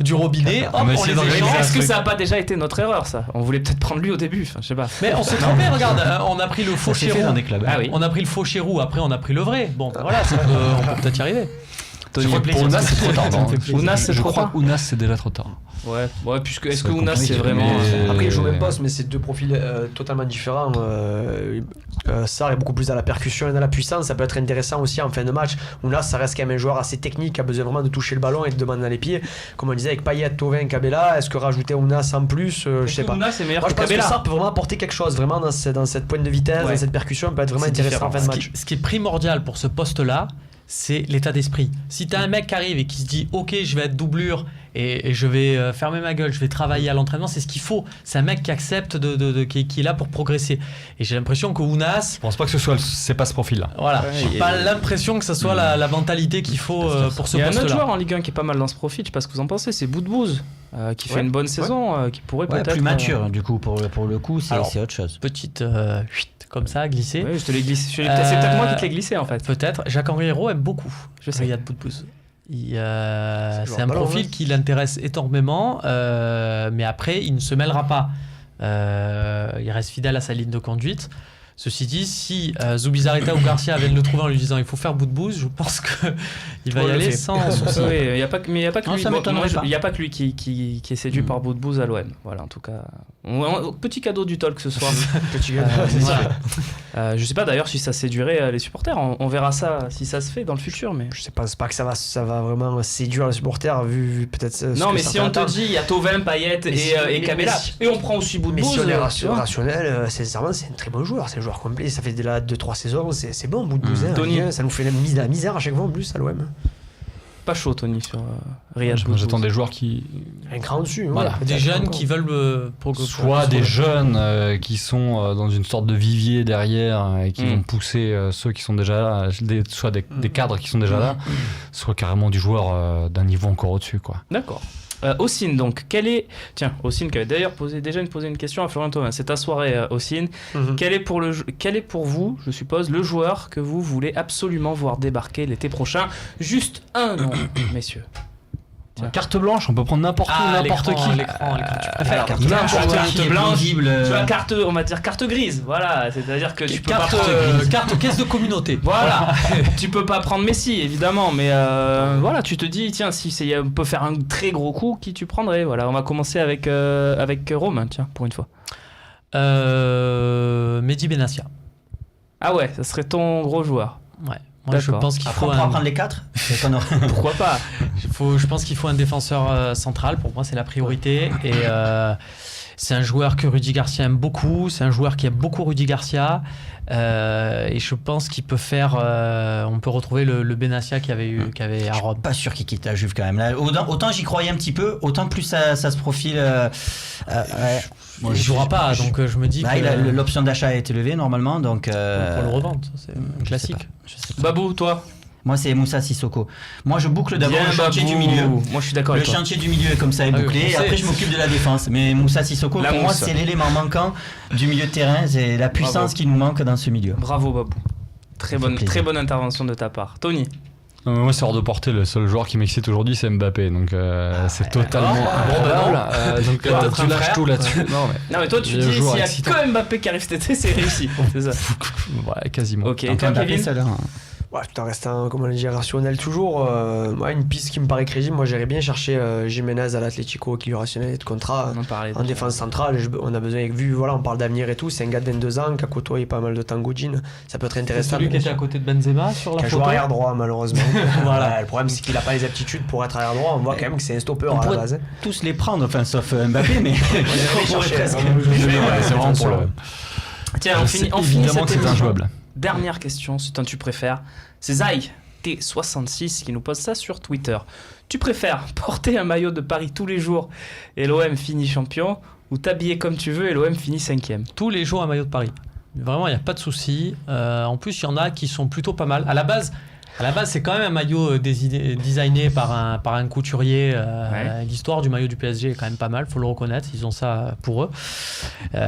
du robinet. Hop, on les échange. Est-ce que ça a pas déjà été notre erreur, ça? On voulait peut-être prendre lui au début, je sais pas. Mais on s'est trompé, regarde, on a pris le faux Chérou. On a pris le faux Chérou, après on a pris le vrai. Bon, voilà, on peut peut-être y arriver. Je crois que pour Ounas, c'est trop tard. Ounas, c'est trop tard. Ounas, c'est déjà trop tard. Ouais, puisque est-ce que Ounas, c'est vraiment. Après, il joue même poste, mais c'est deux profils totalement différents. Sarr est beaucoup plus à la percussion et à la puissance. Ça peut être intéressant aussi en fin de match. Ounas, ça reste quand même un joueur assez technique, qui a besoin vraiment de toucher le ballon et de demander dans les pieds. Comme on disait avec Payet, Thauvin, Cabella, est-ce que rajouter Ounas en plus, je sais pas. Ounas, c'est meilleur Moi, je que pense que Cabella. Sarr peut vraiment apporter quelque chose, vraiment dans cette pointe de vitesse, dans cette percussion, peut être vraiment intéressant en fin de match. Ce qui est primordial pour ce poste-là, c'est l'état d'esprit. Si t'as un mec qui arrive et qui se dit ok, je vais être doublure et je vais fermer ma gueule, je vais travailler à l'entraînement, c'est ce qu'il faut. C'est un mec qui accepte qui est là pour progresser. Et j'ai l'impression que Ounas, je pense pas que c'est pas ce profil-là. Voilà, j'ai pas l'impression que ça soit la mentalité qu'il faut pour ce poste-là. Il y a un autre joueur en Ligue 1 qui est pas mal dans ce profil, je sais pas ce que vous en pensez, c'est Boudbouz qui fait une bonne saison, qui pourrait peut-être plus mature du coup pour le coup, c'est autre chose. Petite comme ça, glissé. Oui, je te l'ai glissé. C'est peut-être moi qui te l'ai glissé en fait. Peut-être. Jacques-Henri Hérault aime beaucoup. Je sais. Riyad Boudbouz. C'est un profil qui l'intéresse énormément, mais après, il ne se mêlera pas. Il reste fidèle à sa ligne de conduite. Ceci dit, si Zubizarreta ou Garcia viennent le trouver en lui disant il faut faire Boudbouz, je pense qu'il va y aller sans souci. Oui, il n'y a pas que lui. Il n'y a pas que lui qui est séduit par Boudbouz à l'OM. Voilà, en tout cas. Petit cadeau du talk ce soir. Petit cadeau. Je sais pas d'ailleurs si ça séduirait les supporters. On verra ça si ça se fait dans le futur. Mais je sais pas, c'est pas que ça va vraiment séduire les supporters vu peut-être. Non, mais si on te dit il y a Thauvin, Payet et Cabella et on prend aussi Boudbouz. Mais si on est rationnel, sincèrement, c'est un très bon joueur. C'est un joueur complet. Ça fait déjà 2-3 saisons. C'est bon, Boudbouz. Ça nous fait la misère à chaque fois en plus à l'OM. Pas chaud, Tony, sur Riyad Boudbouz. J'attends des joueurs qui. Un cran dessus. Voilà. Des jeunes qui veulent soit des jeunes qui sont dans une sorte de vivier derrière et qui vont pousser ceux qui sont déjà là, soit des cadres qui sont déjà là, soit carrément du joueur d'un niveau encore au-dessus, quoi. D'accord. Ossine, donc, Tiens, Ossine qui avait d'ailleurs posé une question à Florian Thauvin. C'est ta soirée, Ossine. Quel est pour vous, je suppose, le joueur que vous voulez absolument voir débarquer l'été prochain? Juste un nom, messieurs. Tiens. Carte blanche, on peut prendre n'importe qui. L'écran, tu préfères. Carte qui est blanche, plausible. tu vois, on va dire carte grise, voilà, c'est-à-dire que tu peux pas carte caisse de communauté. Voilà, tu peux pas prendre Messi évidemment, mais voilà, tu te dis tiens, si on peut faire un très gros coup, qui tu prendrais? Voilà, on va commencer avec Romain, tiens, pour une fois. Mehdi Benassia. Ah ouais, ça serait ton gros joueur. Ouais. Moi, je pense qu'il faut prendre les 4. Pourquoi pas? Je pense qu'il faut un défenseur central. Pour moi, c'est la priorité. Et c'est un joueur que Rudy Garcia aime beaucoup. C'est un joueur qui aime beaucoup Rudy Garcia. Et je pense qu'il peut faire. On peut retrouver le Benassia qu'il y avait à Rome. Je suis pas sûr qu'il quitte la Juve quand même. Là, autant j'y croyais un petit peu, autant plus ça se profile. Il ne jouera pas, donc je me dis que... L'option d'achat a été levée normalement, donc... Pour le revendre, c'est un classique. Je sais pas. Babou, toi? Moi, c'est Moussa Sissoko. Moi, je boucle d'abord le chantier du milieu. Moi, je suis d'accord avec toi. Le chantier du milieu, comme ça, est bouclé. Et après, je m'occupe de la défense. Mais Moussa Sissoko, pour moi, c'est l'élément manquant du milieu de terrain. C'est la puissance qui nous manque dans ce milieu. Bravo, Babou. Très bonne intervention de ta part. Tony? Non, mais moi, c'est hors de portée. Le seul joueur qui m'excite aujourd'hui, c'est Mbappé. Donc, c'est totalement incroyable. Donc, tu lâches tout là-dessus. Non, mais toi, tu dis s'il y a que Mbappé qui arrive cet été, c'est réussi. C'est ça. Ouais, quasiment. Ok, et toi, Kevin? Ouais, tout en restant, comment dire, rationnel toujours. Une piste qui me paraît crédible. Moi, j'irais bien chercher Jiménez à l'Atlético, qui lui rationnel de contrat en défense centrale. On a besoin, vu, voilà, on parle d'avenir et tout. C'est un gars de 22 ans qui a côtoyé pas mal de temps Godin. Ça peut être intéressant. C'est celui qui était à côté de Benzema sur la photo. Qui a joué arrière droit, malheureusement. Voilà, le problème, c'est qu'il n'a pas les aptitudes pour être arrière droit. On voit quand même que c'est un stopper à la base. Tous les prendre, enfin, sauf Mbappé, mais. C'est vraiment pour le. Tiens, on finit évidemment cette que c'est injouable. Dernière question, c'est un tu préfères. C'est Zai T66 qui nous pose ça sur Twitter. Tu préfères porter un maillot de Paris tous les jours et l'OM finit champion, ou t'habiller comme tu veux et l'OM finit 5e? Tous les jours un maillot de Paris. Vraiment, il n'y a pas de souci. En plus, il y en a qui sont plutôt pas mal. À la base, c'est quand même un maillot designé par un couturier. L'histoire du maillot du PSG est quand même pas mal, faut le reconnaître. Ils ont ça pour eux.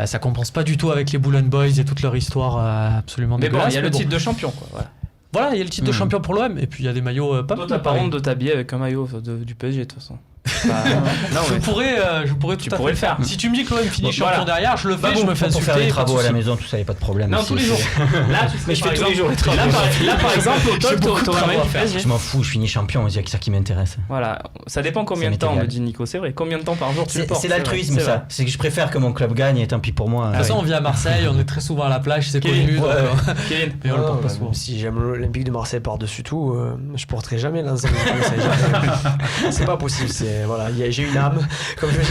Ça compense pas du tout avec les Boulogne Boys et toute leur histoire absolument dégueulasse. Mais bon, il y a le titre de champion, quoi. Voilà, il y a le titre de champion pour l'OM, et puis il y a des maillots pas mal. Toi, t'as pas honte de t'habiller avec un maillot du PSG, de toute façon. Je pourrais le faire. Si tu me dis que l'OM finit champion derrière, je le fais, je me fais insulter. Pour faire les travaux à la maison, tout ça, il n'y a pas de problème. Non, tous les jours. Là, mais je fais tous les jours les travaux. Là, par exemple, au top, t'auras même PSG. Je m'en fous, je finis champion, il y a que ça qui m'intéresse. Voilà, ça dépend combien de temps, me dit Nico, c'est vrai. Combien de temps par jour tu le portes? C'est l'altruisme, ça. C'est que je préfère que mon club gagne, et tant pis pour moi. De toute façon, on vit à Marseille, on est très souvent à la plage, c'est connu. Kevin, mais on le porte pas souvent. Si j'aime l'Olympique de Marseille par-dessus tout, je porterai jamais l'ensemble du Paris. C'est pas possible. J'ai une âme. Comme je me dis,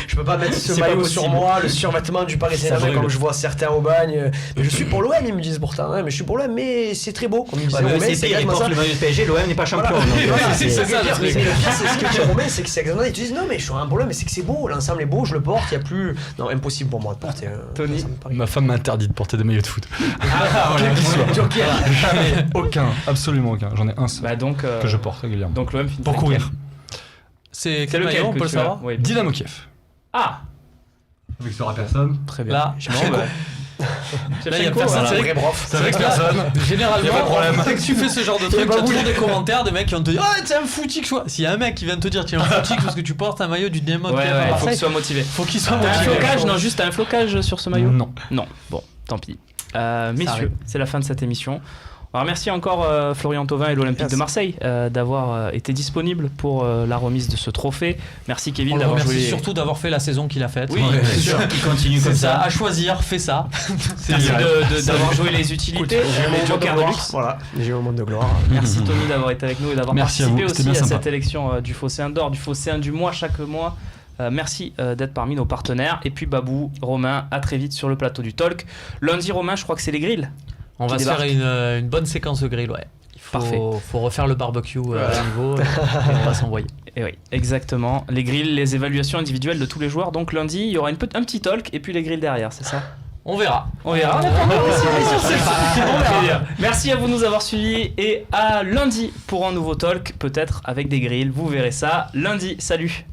je peux pas mettre ce maillot sur moi, le survêtement du Paris Saint-Germain, comme je vois certains au bagne. Mais je suis pour l'OM, ils me disent pourtant. Mais je suis pour l'OM, mais c'est très beau. Comme ils disaient, c'est ils portent le maillot de PSG, l'OM n'est pas champion. C'est ça. Mais le pire, c'est ce que dit Romain, c'est que c'est exactement. Ils te disent non, mais je suis un pour l'OM, mais c'est que c'est beau, l'ensemble est beau, je le porte, il y a plus. Non, impossible pour moi de porter. Tony, ma femme m'interdit de porter des maillots de foot. Jamais. Aucun, absolument aucun. J'en ai un seul que je porte régulièrement. Donc l'OM finit pour courir. C'est quel maillot, on peut le savoir? Dynamo Kiev. Ah, avec ce personne. Très bien. Là, il y a personne. C'est avec personne. Généralement, dès que tu fais ce genre de truc, tu as toujours des commentaires de mecs qui vont te dire ah, t'es un foutique, quoi. S'il y a un mec qui vient te dire t'es un foutique parce que tu portes un maillot du Dynamo Kiev, il faut qu'il soit motivé. T'as un flocage? Non, juste un flocage sur ce maillot? Non. Bon, tant pis. Messieurs, c'est la fin de cette émission. On remercie encore Florian Thauvin et l'Olympique de Marseille d'avoir été disponibles pour la remise de ce trophée. Merci Kevin d'avoir joué. Merci surtout d'avoir fait la saison qu'il a faite. Oui, bien sûr. Qui continue comme ça. À choisir, fais ça. Merci d'avoir joué les utilités, les jokers de luxe. Voilà, j'ai au moment de gloire. Merci Tony d'avoir été avec nous et d'avoir participé aussi à cette cette élection du Phocéen d'or, du Phocéen du mois chaque mois. Merci d'être parmi nos partenaires. Et puis Babou, Romain, à très vite sur le plateau du Talk. Lundi, Romain, je crois que c'est les grilles. On va se faire une bonne séquence de grill, ouais. Faut refaire le barbecue à niveau et on va s'envoyer. Et oui, exactement. Les grilles, les évaluations individuelles de tous les joueurs. Donc lundi, il y aura un petit talk et puis les grilles derrière, c'est ça? On verra. Merci à vous de nous avoir suivis et à lundi pour un nouveau talk, peut-être avec des grilles. Vous verrez ça lundi. Salut.